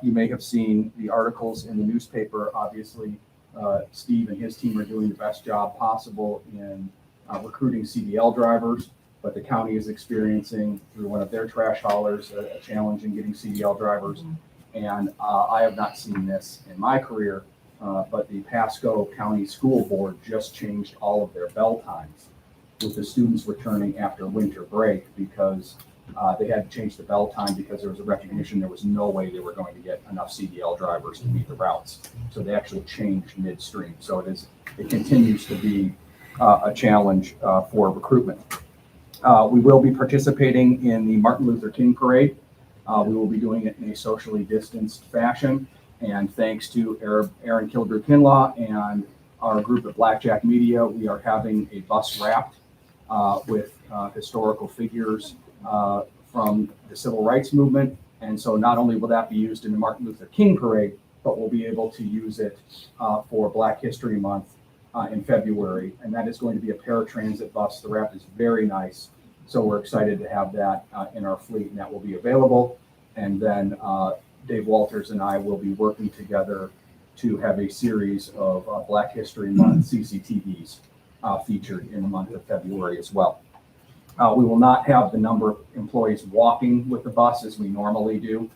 You may have seen the articles in the newspaper. Obviously, Steve and his team are doing the best job possible in recruiting CDL drivers, but the county is experiencing, through one of their trash haulers, a challenge in getting CDL drivers. And I have not seen this in my career, but the Pasco County School Board just changed all of their bell times with the students returning after winter break because they had to change the bell time because there was a recognition there was no way they were going to get enough CDL drivers to meet the routes. So they actually changed midstream. So it continues to be a challenge for recruitment. We will be participating in the Martin Luther King Parade. We will be doing it in a socially distanced fashion. And thanks to Aaron Kildrew-Kinlaw and our group at Blackjack Media, we are having a bus wrapped with historical figures from the civil rights movement. And so not only will that be used in the Martin Luther King Parade, but we'll be able to use it for Black History Month in February. And that is going to be a paratransit bus. The wrap is very nice. So we're excited to have that in our fleet, and that will be available. And then Dave Walters and I will be working together to have a series of Black History Month CCTVs featured in the month of February as well. We will not have the number of employees walking with the bus as we normally do,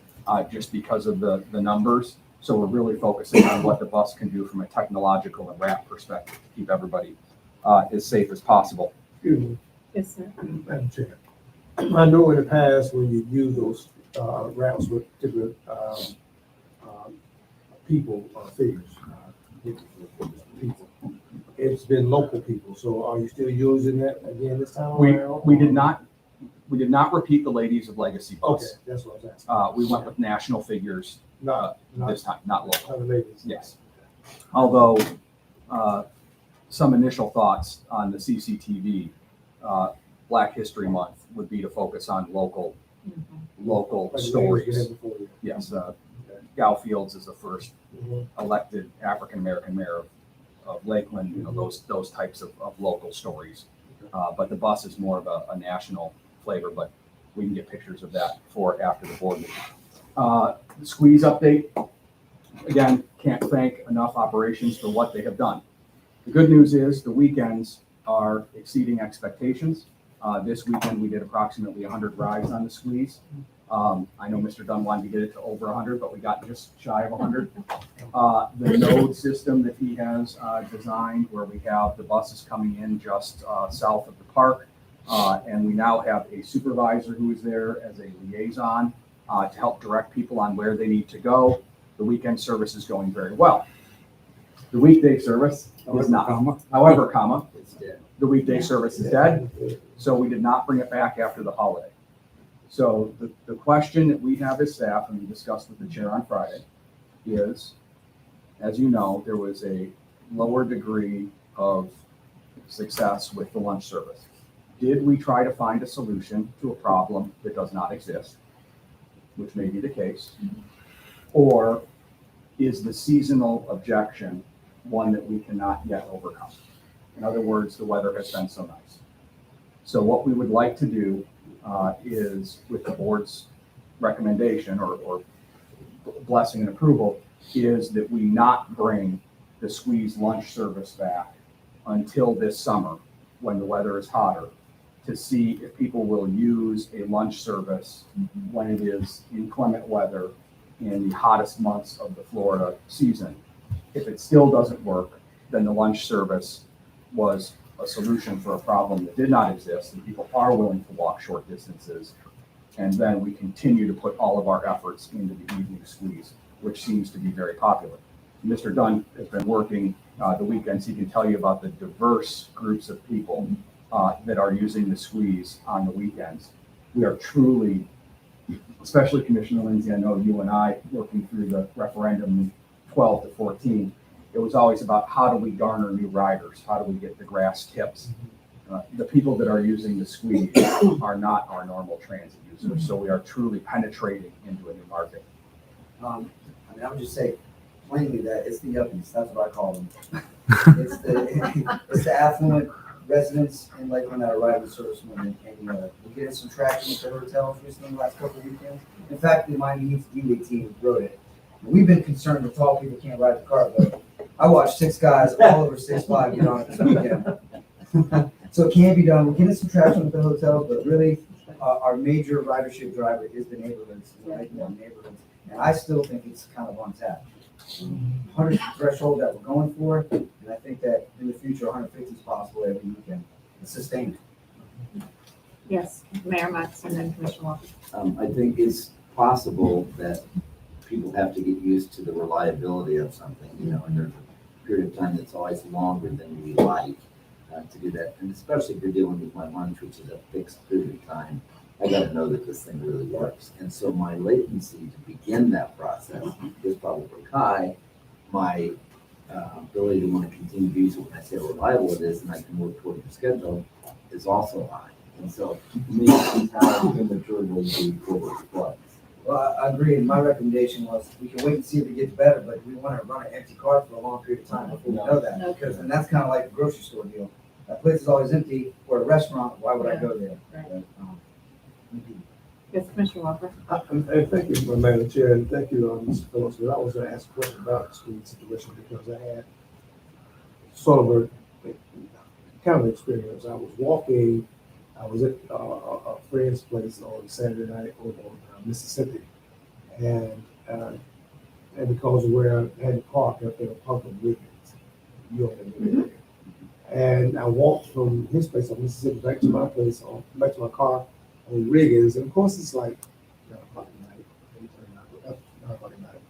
just because of the numbers. So we're really focusing on what the bus can do from a technological and wrap perspective to keep everybody as safe as possible. Excuse me, Yes, sir. Madam Chair. I know in the past when you use those routes with particular people, figures, people, it's been local people. So are you still using that again this time around? We did not repeat the Ladies of Legacy bus. Okay, that's what I was asking. We went with national figures this time, not local. Not the ladies. Yes. Although some initial thoughts on the CCTV Black History Month would be to focus on local Like the ladies stories. you had before, yeah. Yes, Gal Fields is the first Mhm. elected African-American mayor of Lakeland, you know, those types of local stories. But the bus is more of a national flavor, but we can get pictures of that before, after the board meeting. The squeeze update, again, can't thank enough operations for what they have done. The good news is the weekends are exceeding expectations. This weekend, we did approximately 100 rides on the squeeze. I know Mr. Dunn wanted to get it to over 100, but we got just shy of 100. The node system that he has designed, where we have the buses coming in just south of the park, and we now have a supervisor who is there as a liaison to help direct people on where they need to go. The weekend service is going very well. The weekday service is not. However, It's dead. the weekday service is dead, so we did not bring it back after the holiday. So the question that we have as staff, and we discussed with the chair on Friday, is, as you know, there was a lower degree of success with the lunch service. Did we try to find a solution to a problem that does not exist, which may be the case, or is the seasonal objection one that we cannot yet overcome? In other words, the weather has been so nice. So what we would like to do is, with the board's recommendation or blessing and approval, is that we not bring the squeeze lunch service back until this summer, when the weather is hotter, to see if people will use a lunch service when it is inclement weather in the hottest months of the Florida season. If it still doesn't work, then the lunch service was a solution for a problem that did not exist, and people are willing to walk short distances. And then we continue to put all of our efforts into the evening squeeze, which seems to be very popular. Mr. Dunn has been working the weekends. He can tell you about the diverse groups of people that are using the squeeze on the weekends. We are truly, especially Commissioner Lindsay, I know you and I, working through the referendum 12 to 14, it was always about how do we garner new riders? How do we get the grass tips? The people that are using the squeeze are not our normal transit users. So we are truly penetrating into a new market. I mean, I would just say plainly that it's the yuppies, that's what I call them. It's the affluent residents in Lakeland that are riding the service women, and we're getting some traction with the hotels recently, the last couple of weekends. In fact, the Miami Heat's D-League team wrote it. We've been concerned that tall people can't ride the car, but I watched 6 guys all over 6'5" get on it this weekend. So it can be done. We're getting some traction with the hotels, but really our major ridership driver is the neighborhoods, neighborhoods. And I still think it's kind of untapped. 100 threshold that we're going for, and I think that in the future 150 is possible every weekend. It's sustained. Yes, Mayor Max and then Commissioner Walker. I think it's possible that people have to get used to the reliability of something, and there's a period of time that's always longer than we like to do that. And especially if you're dealing with my lunch, which is a fixed period of time, I got to know that this thing really works. And so my latency to begin that process is probably high. My ability to want to continue to use it when I say how reliable it is and I can work toward the schedule is also high. And so to me, it's how immature will be before it floods. Well, I agree. And my recommendation was we can wait and see if it gets better, but we want to run an empty cart for a long period of time before we know that. Because, and that's kind of like a grocery store deal. That place is always empty. For a restaurant, why would I go there? Right. Yes, Commissioner Walker. And thank you, Madam Chair, and thank you, Mr. Phillips. But I was going to ask a question about the school situation because I had sort of a kind of experience. I was walking, I was at a friend's place on Saturday night over on Mississippi, and because of where I had to park up there, park on Wiggins, and I walked from his place on Mississippi back to my place, back to my car on Wiggins, and of course it's like 9 o'clock at night,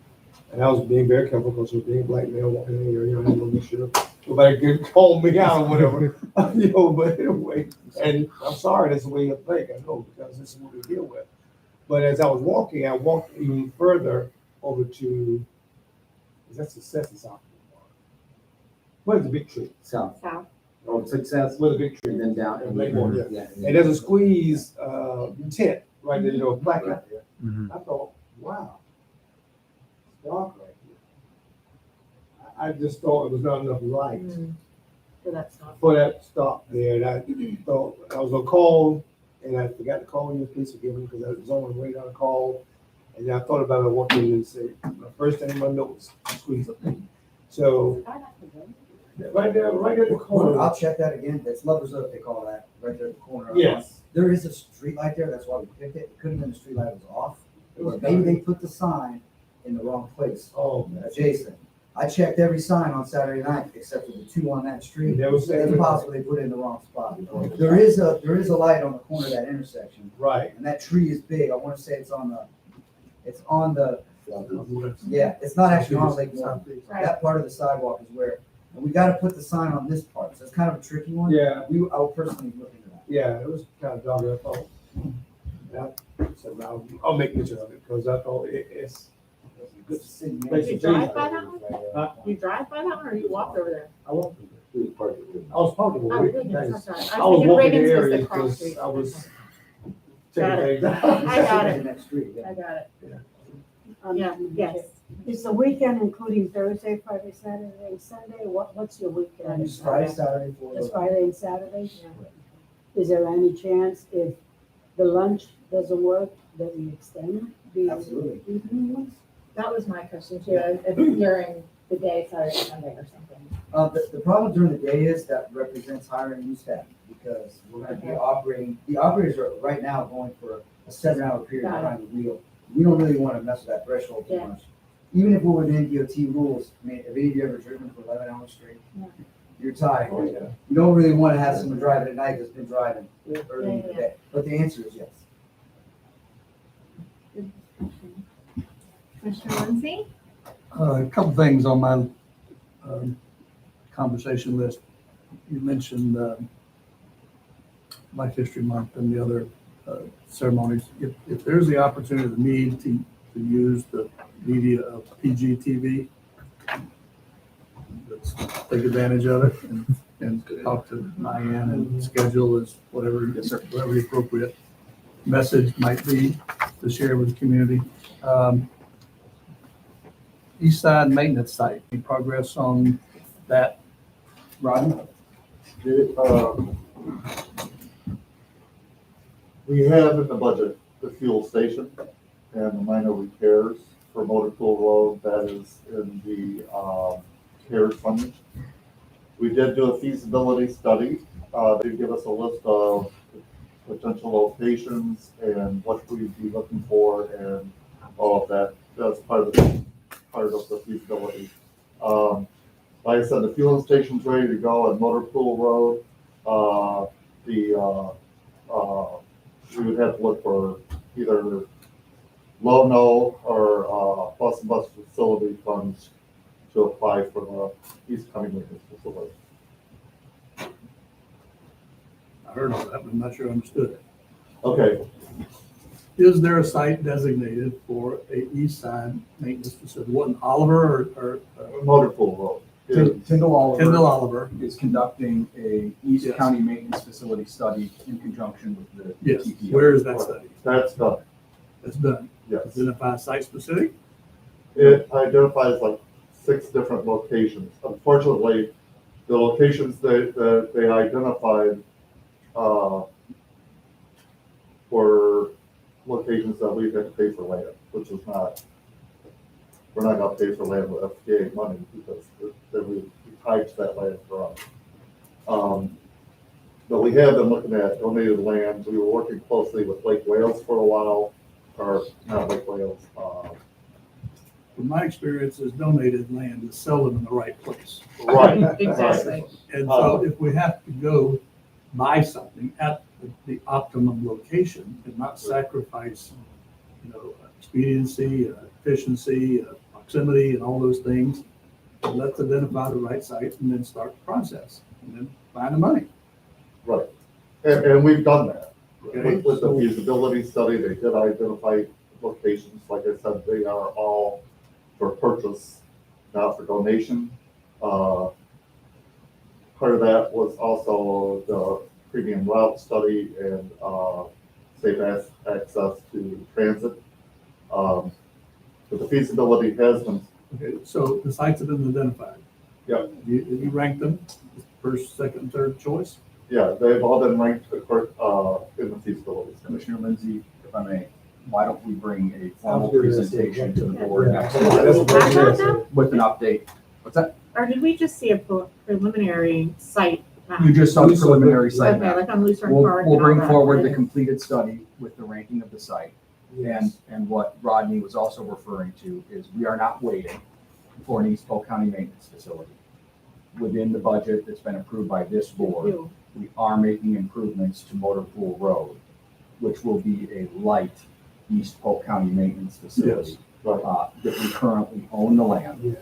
and I was being very careful because you're being black male walking in here, I want to make sure nobody can call me out or whatever, but anyway, and I'm sorry, that's the way you think, I know, because this is what we deal with. But as I was walking, I walked even further over to, is that Success or South? Where's the big tree? South. South. Oh, Success. Where the big tree? And then down. And Lakeland, Yeah. And there's a squeeze tent right there, plaque out there. I thought, wow, it's dark right here. I just thought it was not enough light So that's not. for that stop there. And I thought I was gonna call, and I forgot to call you. Please forgive me because I was on my way down to call. And then I thought about it, walking in and said, my first thing in my notes, squeeze up. So right there at the corner. I'll check that again. That's Lover's Oak, they call that, right there at the corner. Yes. There is a street light there. That's why we picked it. It couldn't have been the street light was off. Or maybe they put the sign in the wrong place. Oh, Adjacent. I checked every sign on Saturday night except for the 2 on that street. There was It's possible they put it in the wrong spot. There is a light on the corner of that intersection, right. and that tree is big. I want to say it's on the, yeah, it's not actually on Lake Warren. That part of the sidewalk is where, and we got to put the sign on this part. So it's kind of a tricky one. Yeah. I will personally look into that. Yeah, it was kind of doggy, I thought. So I'll make mention of it because I thought it's a good city. You drive by that one? You drive by that one or you walked over there? I walked through It was part of it. I was talking Oh, with Wiggins, Wiggins. I'm sorry. I was thinking walking the Wiggins was area the cross because street. I was Got checking it. things out. I got it. Next street, yeah. I got it. Um, Yeah, yes. Is the weekend including Thursday, Friday, Saturday, and Sunday? What's your weekend? Just Friday, Saturday, Just Friday and Saturday? Is there any chance if the lunch doesn't work, that we extend the Absolutely. evening ones? That was my question too, if during the day, Saturday, Sunday or something. The problem during the day is that represents hiring new staff, because we're gonna be operating, the operators are right now going for a 7-hour period Got it. behind the wheel. We don't really wanna mess with that threshold too Yeah. much. Even if we're within DOT rules, I mean, if any of you ever driven for 11 hours straight, Yeah. you're tired. Oh, yeah. You don't really wanna have someone driving at night that's been driving early in the Yeah. day, but the answer is yes. Good discussion. Commissioner Lindsay? A couple things on my conversation list. You mentioned Black History Month and the other ceremonies. If there's the opportunity, the need to use the media of PGTV, let's take advantage of it and talk to Diane and schedule is whatever the appropriate message might be to share with the community. East Side Maintenance Site, any progress on that? Rodney? We have in the budget the fuel station and the minor repairs for Motor Pool Road. That is in the CARES funding. We did do a feasibility study. They give us a list of potential locations and what we'd be looking for and all of that. That's part of the feasibility. Like I said, the fueling station's ready to go at Motor Pool Road. We would have to look for either low-no or bus and bus facility funds to apply for the East County Maintenance Facility. I heard all that, but I'm not sure I understood it. Okay, Is there a site designated for a East Side Maintenance Facility? What, in Oliver or Motor Pool Road. Tyndall Oliver. Kendall Oliver? Is conducting a East Yes. County Maintenance Facility study in conjunction with the Yes. TPO. Where is that study? That's done, That's done. yes. Identify site specific? It identifies like 6 different locations. Unfortunately, the locations that they identified were locations that we had to pay for land, which is not, we're not gonna pay for land with FTA money because we tied to that land for us. But we have been looking at donated land. We were working closely with Lake Wales for a while, or not Lake Wales, From my experience, is donated land is seldom in the right place. right. Exactly. And so if we have to go buy something at the optimum location and not sacrifice, expediency, efficiency, proximity, and all those things, let's identify the right site and then start the process and then find the money. Right, and we've done that. Okay. With the feasibility study, they did identify locations. Like I said, they are all for purchase, not for donation. Part of that was also the premium route study and safe access to transit. But the feasibility has been. Okay, so the sites have been identified. Yeah. You rank them, first, second, third choice? Yeah, they've all been ranked in the feasibility study. Commissioner Lindsay, if I may, why don't we bring a formal I was gonna say, presentation to the yeah. board next Yeah. month with an update? What's that? Or did we just see a preliminary site map? You just saw the preliminary site Okay, map. like on Lucerne We'll Park. we'll and all bring that, forward the right? completed study with the ranking of the site. And what Rodney was also referring to is we are not waiting for an East Polk County maintenance facility. Within the budget that's been approved by this board, we are making improvements to Motor Pool Road, which will be a light East Polk County maintenance facility. That we currently own the land. Yes.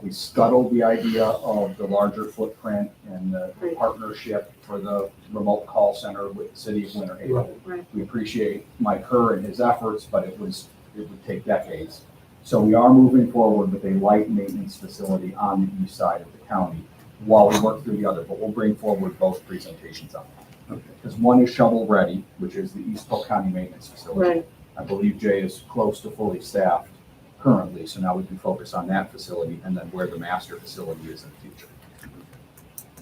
We scuttled the idea of the larger footprint and the Right. partnership for the remote call center with the city of Winter Haven. Right. We appreciate Mike Kerr and his efforts, but it would take decades. So we are moving forward with a light maintenance facility on the east side of the county while we work through the other, but we'll bring forward both presentations on that. Because one is shovel ready, which is the East Polk County Maintenance Facility. Right. I believe Jay is close to fully staffed currently, so now we can focus on that facility and then where the master facility is in the future.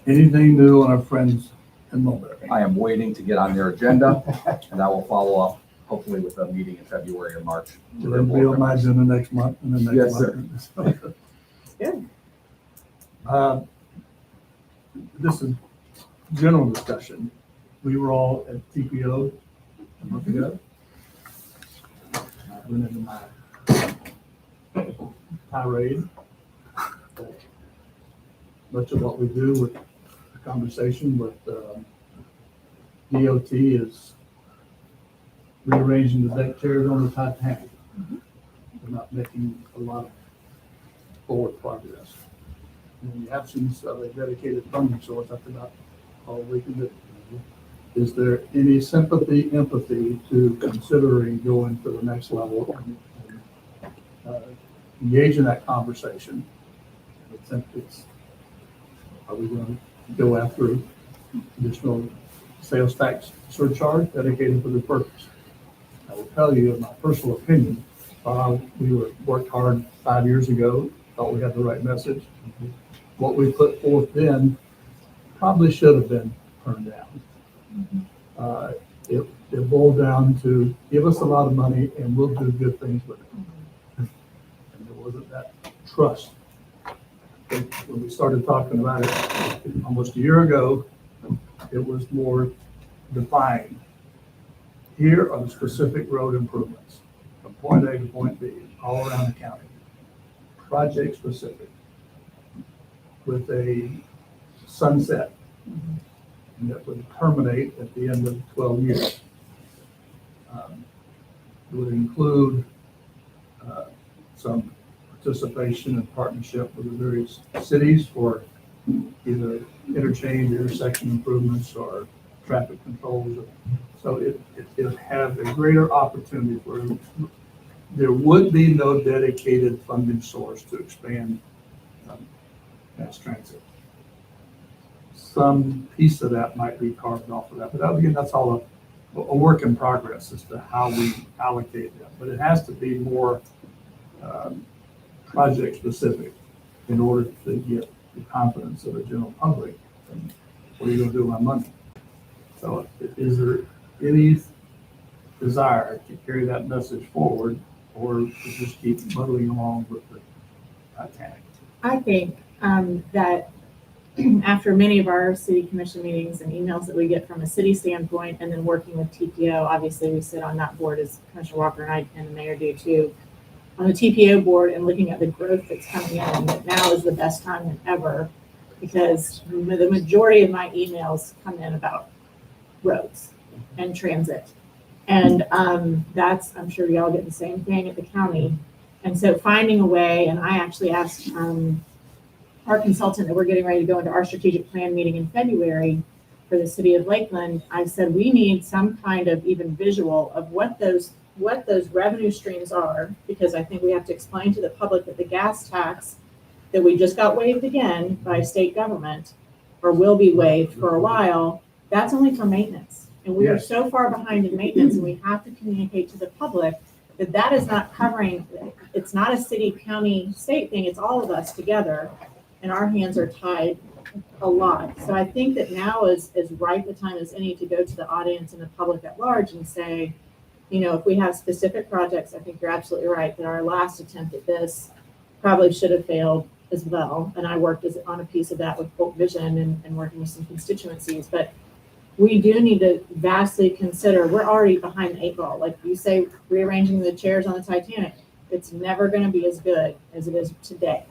Anything new on our friends in Mulberry. I am waiting to get on their agenda, and I will follow up hopefully with a meeting in February or March. It'll be on my agenda next month and then next Yes, month. sir. Good. This is general discussion. We were all at TPO a month ago. I went into my tirade. Much of what we do with the conversation with DOT is rearranging the deck chairs on the Titanic. We're not making a lot of forward progress. In the absence of a dedicated funding source, that's about all we can do. Is there any sympathy, empathy to considering going to the next level and engage in that conversation? Are we going to go after additional sales tax surcharge dedicated for the purpose? I will tell you, in my personal opinion, we worked hard 5 years ago, thought we had the right message. What we put forth then probably should have been turned down. It boiled down to give us a lot of money and we'll do good things with it. And there wasn't that trust. When we started talking about it almost a year ago, it was more defined. Here are the specific road improvements from point A to point B, all around the county. Project specific, with a sunset that would terminate at the end of 12 years. It would include some participation and partnership with the various cities for either interchange, intersection improvements, or traffic controls. So it has a greater opportunity where there would be no dedicated funding source to expand mass transit. Some piece of that might be carved off of that, but again, that's all a work in progress as to how we allocate that. But it has to be more project specific in order to get the confidence of the general public. And what are you going to do with my money? So is there any desire to carry that message forward, or to just keep muddling along with the Titanic? I think that after many of our city commission meetings and emails that we get from a city standpoint, and then working with TPO, obviously we sit on that board as Commissioner Walker and I and the mayor do too, on the TPO board, and looking at the growth that's coming in, that now is the best time than ever, because the majority of my emails come in about roads and transit. And that's, I'm sure y'all get the same thing at the county. And so finding a way, and I actually asked our consultant that we're getting ready to go into our strategic plan meeting in February for the city of Lakeland, I said, we need some kind of even visual of what those revenue streams are, because I think we have to explain to the public that the gas tax that we just got waived again by state government, or will be waived for a while, that's only for maintenance. And we are so far behind in maintenance, and we have to communicate to the public that that is not covering, it's not a city, county, state thing, it's all of us together, and our hands are tied a lot. So I think that now is right the time as any to go to the audience and the public at large and say, you know, if we have specific projects, I think you're absolutely right that our last attempt at this probably should have failed as well. And I worked on a piece of that with Folk Vision and working with some constituencies. But we do need to vastly consider, we're already behind the 8 ball. Like you say, rearranging the chairs on the Titanic, it's never going to be as good as it is today.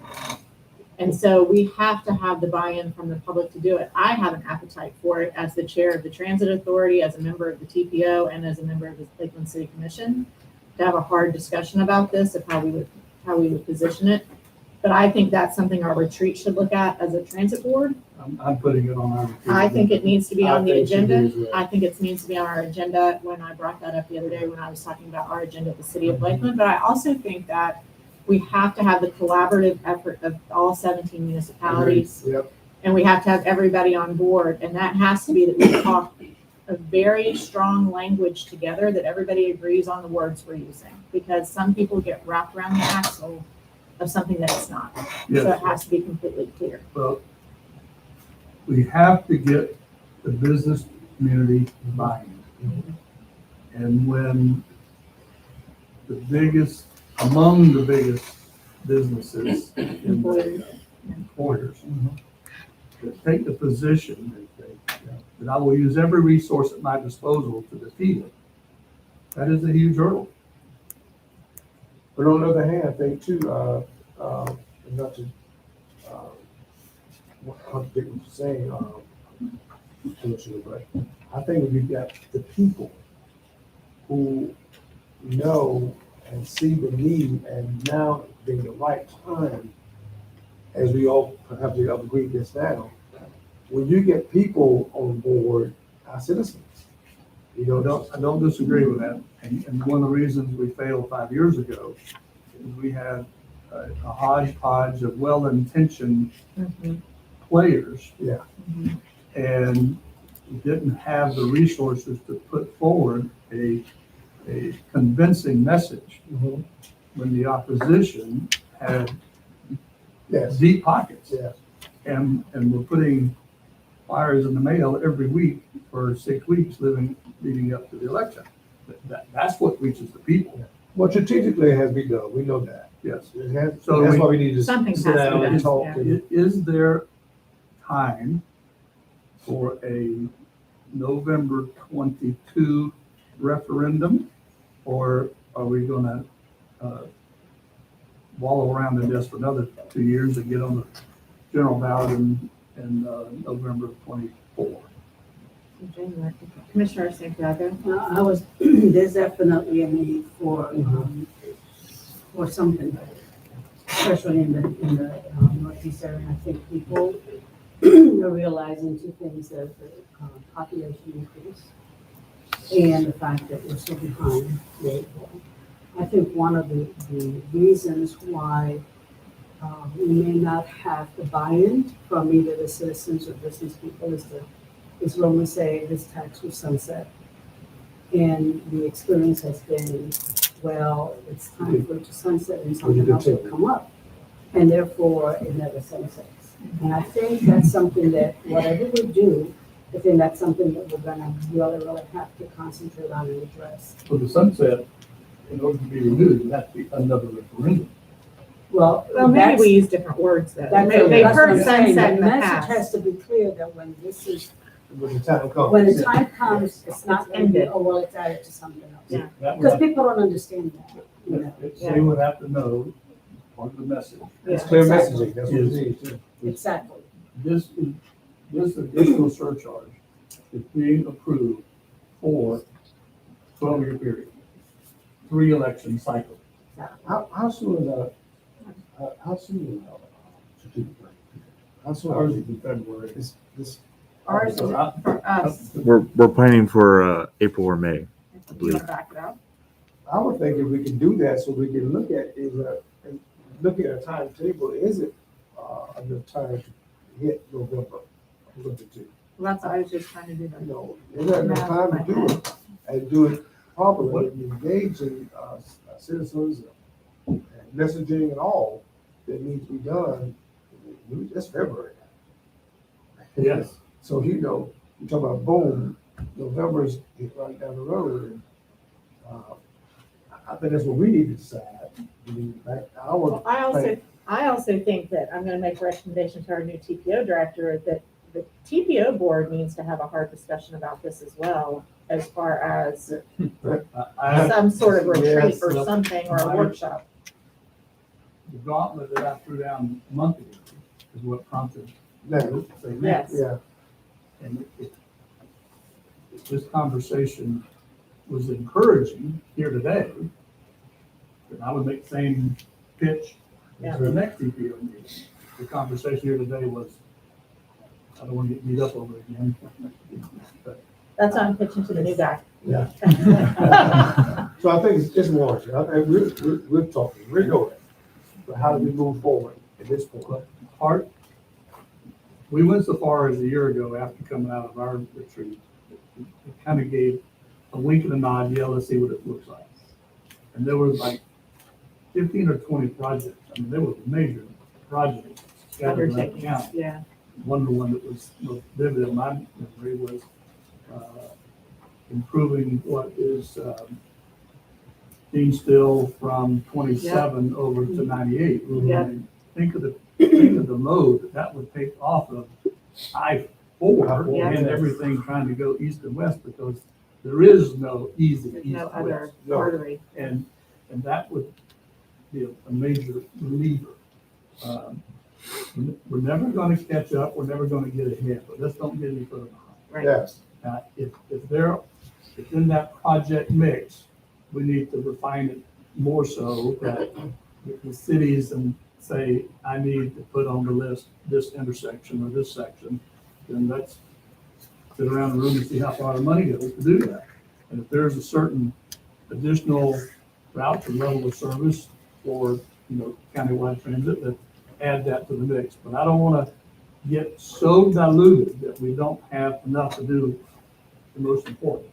And so we have to have the buy-in from the public to do it. I have an appetite for it as the chair of the Transit Authority, as a member of the TPO, and as a member of the Lakeland City Commission, to have a hard discussion about this, of how we would position it. But I think that's something our retreat should look at as a transit board. I'm putting it on our retreat. I think it needs to be on the I think so agenda. as well. I think it needs to be on our agenda. When I brought that up the other day, when I was talking about our agenda at the city of Lakeland, but I also think that we have to have the collaborative effort of all 17 municipalities. Yep. And we have to have everybody on board. And that has to be that we talk a very strong language together, that everybody agrees on the words we're using. Because some people get wrapped around the axle of something that it's not. Yes. So it has to be completely clear. Well, we have to get the business community buying. And when among the biggest businesses in the employers that take the position that I will use every resource at my disposal to defeat it, that is a huge hurdle. But on the other hand, I think too, not to, contradict what you're saying, Commissioner, but I think when you've got the people who know and see the need, and now being the right time, as we all perhaps we all agree this now, when you get people on board, our citizens, I don't disagree with that. And one of the reasons we failed 5 years ago is we had a hodgepodge of well-intentioned players. Yeah. And didn't have the resources to put forward a convincing message when the opposition had Yes. deep pockets. Yes. And we're putting flyers in the mail every week for 6 weeks leading up to the election. That's what reaches the people. Well, strategically it has been done, we know that. Yes. It has, So that's why we need to Something sit has to be down done, and talk. yeah. And- Is there time for a November 22 referendum? Or are we gonna wallow around in this for another 2 years and get on the general ballot in November 24? January. Commissioner Santiago? There's definitely a need for something, especially in the Northeast area. I think people are realizing two things: that the population increase and the fact that we're so behind the eight ball. I think one of the reasons why we may not have the buy-in from either the citizens or business people is when we say this tax will sunset. And the experience has been, well, it's time for it to sunset and something else will come up. And therefore, it never sunsets. And I think that's something that whatever we do, I think that's something that we're gonna really have to concentrate on and address. For the sunset, in order to be renewed, it has to be another referendum. Well, Maybe that's, we use different words though. that's They've what heard I'm saying. sunset in The the message past. has to be clear that when this is, When the time comes. when the time comes, it's not gonna be, ended. oh, well, it's added to something else. Yeah. That would Because have- people don't understand that, you know. They would have to know, part of the message, It's Yeah. clear Exactly. messaging, that's what it is too. Exactly. this additional surcharge is being approved for 12-year period, 3 election cycles. How soon is how soon is strategic plan? How soon Ours is is in February. this? Ours is So I- for us. We're planning for April or May, I Do you believe. want to back it up? I would think if we can do that, so we can look at and looking at a timetable, is it enough time to hit November? Well, that's what I was just trying to do. You know, is there enough time to do it and do it properly and engaging citizens and messaging and all that needs to be done? It's February. Yes. So, you talk about boom, November's right down the road. And, I think that's what we need to decide. I mean, Well, I also think that I'm going to make a recommendation to our new TPO director that the TPO board needs to have a hard discussion about this as well, as far as some sort of retreat or Yes. something, or a workshop. The gauntlet that I threw down a month ago is what prompted Yeah. me to say Yes. Yeah. And if this conversation was encouraging here today, then I would make the same pitch Yeah. to the next TPO meeting. The conversation here today was, I don't want to get beat up over it again. But That's why I'm pitching to the new guy. Yeah. So I think it's warranted. We're talking, we're going. But how do we move forward at this point? we went so far as a year ago after coming out of our retreat, it kind of gave a wink and a nod, yeah, let's see what it looks like. And there was like 15 or 20 projects. I mean, there was major projects scattered around the Undertakings, county. yeah. one that was most vivid in my memory was improving what is Deansville from 27 over to 98. Yeah. I mean, think of the load that would take off of I-4 Yeah. and everything trying to go east and west, because there is no easy There's east no and other west. artery. And that would be a major reliever. We're never gonna catch up, we're never gonna get ahead, but let's don't get any further behind. Right. Yes. If in that project mix, we need to refine it more so that the cities and say, I need to put on the list this intersection or this section, then let's sit around the room and see how far the money goes to do that. And if there's a certain additional route or level of service for, countywide transit, let's add that to the mix. But I don't want to get so diluted that we don't have enough to do the most important.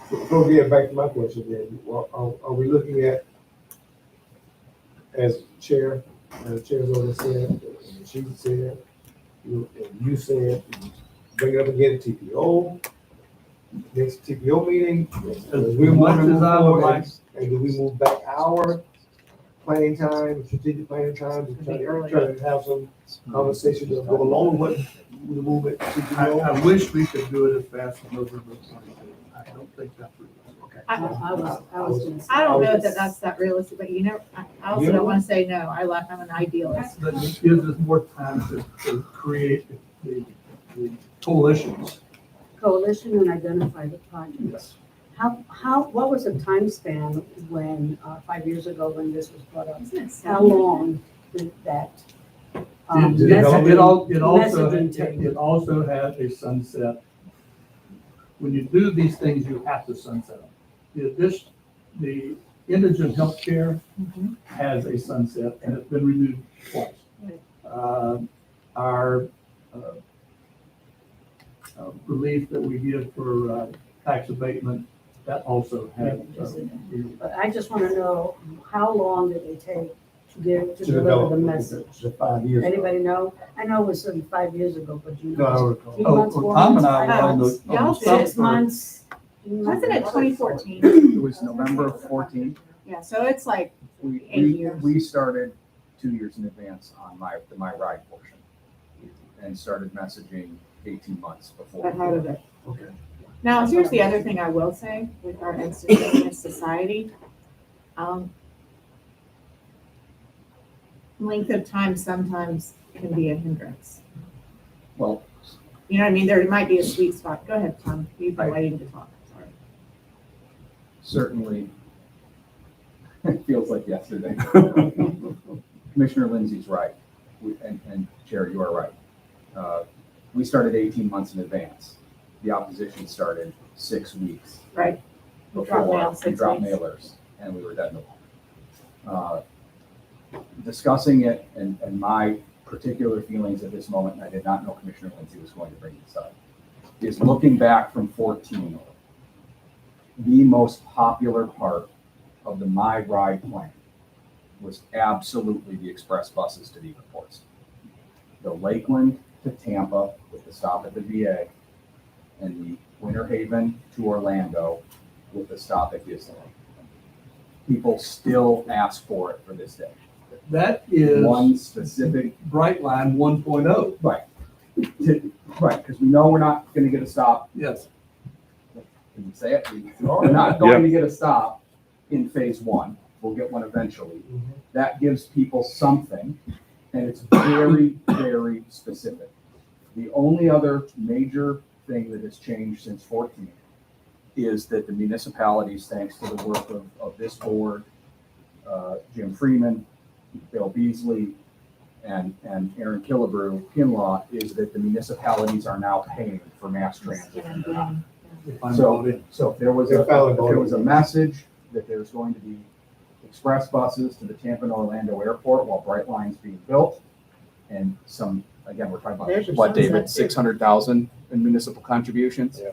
Before we get back to my question then, are we looking at, as chair's already said, and she said, and you said, bring it up again at TPO, next TPO meeting? As much as I would like, And do we move back our planning time, strategic planning time, to try to have some conversation to go along with what we move it to TPO? I wish we could do it as fast as November 22. I don't think that's realistic. I was gonna say. I don't know that that's that realistic, but I also don't want to say no. I'm an idealist. But it gives us more time to create the coalitions. Coalition and identify the projects. What was the time span when, 5 years ago when this was brought up? How long did that? It messaging also has a sunset. When you do these things, you have to sunset them. The indigent healthcare has a sunset, and it's been renewed twice. Our relief that we give for tax abatement, that also has. But I just want to know, how long did they take to deliver the message? 5 years. Anybody know? I know it was 5 years ago, but you No, I know. recall. 3 months, 4 Tom and months, I were 5 on months, the. on the 6 summer. months. Wasn't it 2014? It was November of 14. Yeah, so it's like We 8 years. we started 2 years in advance on my ride portion and started messaging 18 months before. ahead of it. Okay. Now, here's the other thing I will say with our institutionalist society. Length of time sometimes can be a hindrance. Well, You know what I mean? There might be a sweet spot. Go ahead, Tom. You've been waiting to talk. Sorry. certainly, it feels like yesterday. Commissioner Lindsay's right, and Chair, you are right. We started 18 months in advance. The opposition started 6 weeks Right. We dropped before mail we 6 dropped weeks. mailers, and we were dead in the water. Discussing it and my particular feelings at this moment, and I did not know Commissioner Lindsay was going to bring this up, is looking back from 14, the most popular part of the My Ride plan was absolutely the express buses to the airports. The Lakeland to Tampa with the stop at the VA, and the Winter Haven to Orlando with the stop at Disneyland. People still ask for it for this day. That is One specific, Brightline 1.0. right, right, because we know we're not going to get a stop. Yes. Can we say it? We're not going to get a stop in phase one. We'll get one eventually. That gives people something, and it's very, very specific. The only other major thing that has changed since 14 is that the municipalities, thanks to the work of this board, Jim Freeman, Bill Beasley, and Aaron Kinlaw, is that the municipalities are now paying for mass transit. So if there was a message that there's going to be express buses to the Tampa and Orlando airport while Brightline's being built, and some, again, we're talking There's your about, what, David, sunset, too. 600,000 in municipal contributions? Yeah.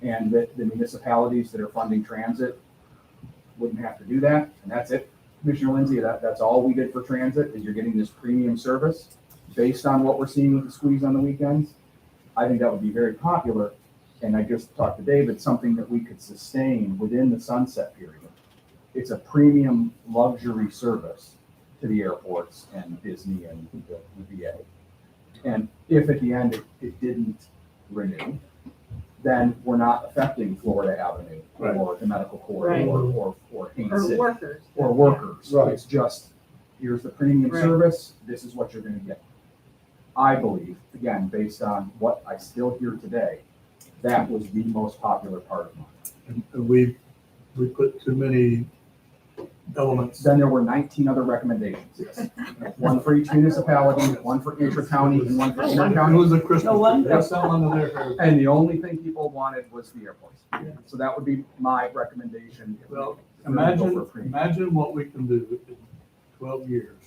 And that the municipalities that are funding transit wouldn't have to do that, and that's it. Commissioner Lindsay, that's all we did for transit, is you're getting this premium service. based on what we're seeing with the squeeze on the weekends, I think that would be very popular. And I just talked to David, something that we could sustain within the sunset period. It's a premium luxury service to the airports and Disney and the VA. And if at the end it didn't renew, then we're not affecting Florida Avenue or the medical corridor or Haines Or City workers. or workers. Right. It's just, here's the premium Right. service, this is what you're gonna get. I believe, again, based on what I still hear today, that was the most popular part of mine. And we put too many elements. Then there were 19 other recommendations. One for each municipality, one for intra-county, and one for It inter-county. was a Christmas. No wonder. That's not under there. And the only thing people wanted was the airports. So that would be my recommendation. if we Well, were gonna go for a imagine, premium. imagine what we can do in 12 years.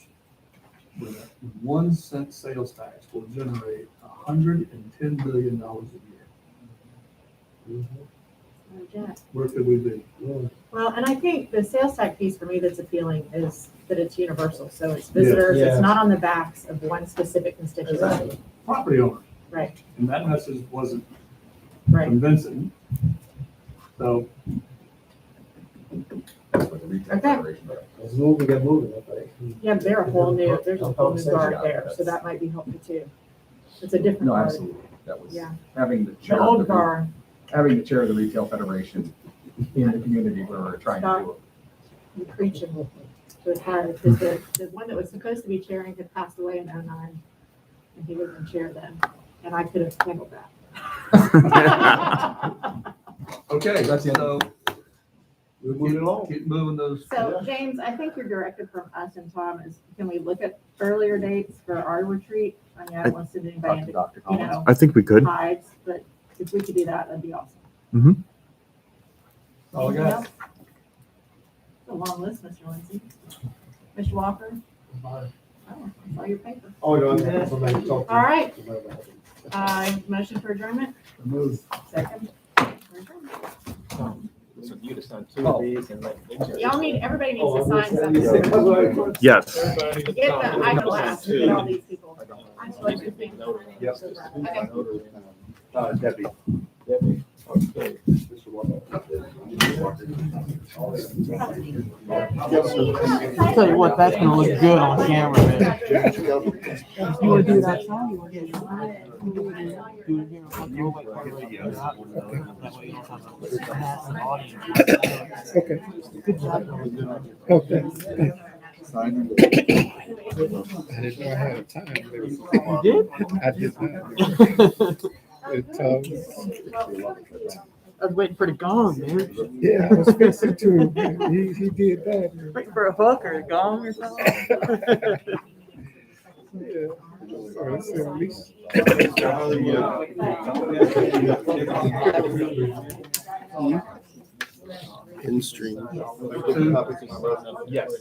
With a 1 cent sales tax will generate $110 billion a year. Where could we be? Well, and I think the sales tax piece for me that's appealing is that it's universal. So it's visitors, it's not on the backs of one specific constituency. Property owner. Right, And that message wasn't right. convincing. So That's what the retail Okay. federation does. Let's move, we got moving, I think. Yeah, there's a whole new guard there, so that might be helpful too. It's a different No, guard. absolutely. That was Yeah. having the The chair of old the, guard, having the chair of the retail federation in the community where we're trying to do it. you preaching to his heart, because the one that was supposed to be chairing had passed away in '09, and he was in chair then, and I could have handled that. okay, That's the end. so We're moving along. keep moving those. So, James, I think your directive from us and Tom is, can we look at earlier dates for our retreat? I mean, I don't want to send anybody Talk to into, Dr. you Collins. know, I think we could. hides, but if we could do that, that'd be awesome. All we Anything got. else? It's a long list, Mr. Lindsay. Mr. Walker? Oh, I saw your paper. Oh, no, somebody talk to All right, somebody about it. motion for adjournment, Move. second. So you to sign 2 of these and let. Y'all need, everybody needs to sign something. Yes. Get the, I can last, get all these people. I'm supposed to think. Yep. Okay. Debbie. Debbie, okay. Mr. Walker. I'll tell you what, that's gonna look good on camera, man. You wanna do that song? You wanna do it? Do it here. We'll wait for it to get out. That way you don't have to have an audience. Okay. Good job. Okay. Sign it. I didn't know I had a time. You did? I did not. I was waiting for the gong, man. Yeah, I was fixing to. He did that. Waiting for a hook or a gong or something. Yeah. So it's at least. In stream. Yes.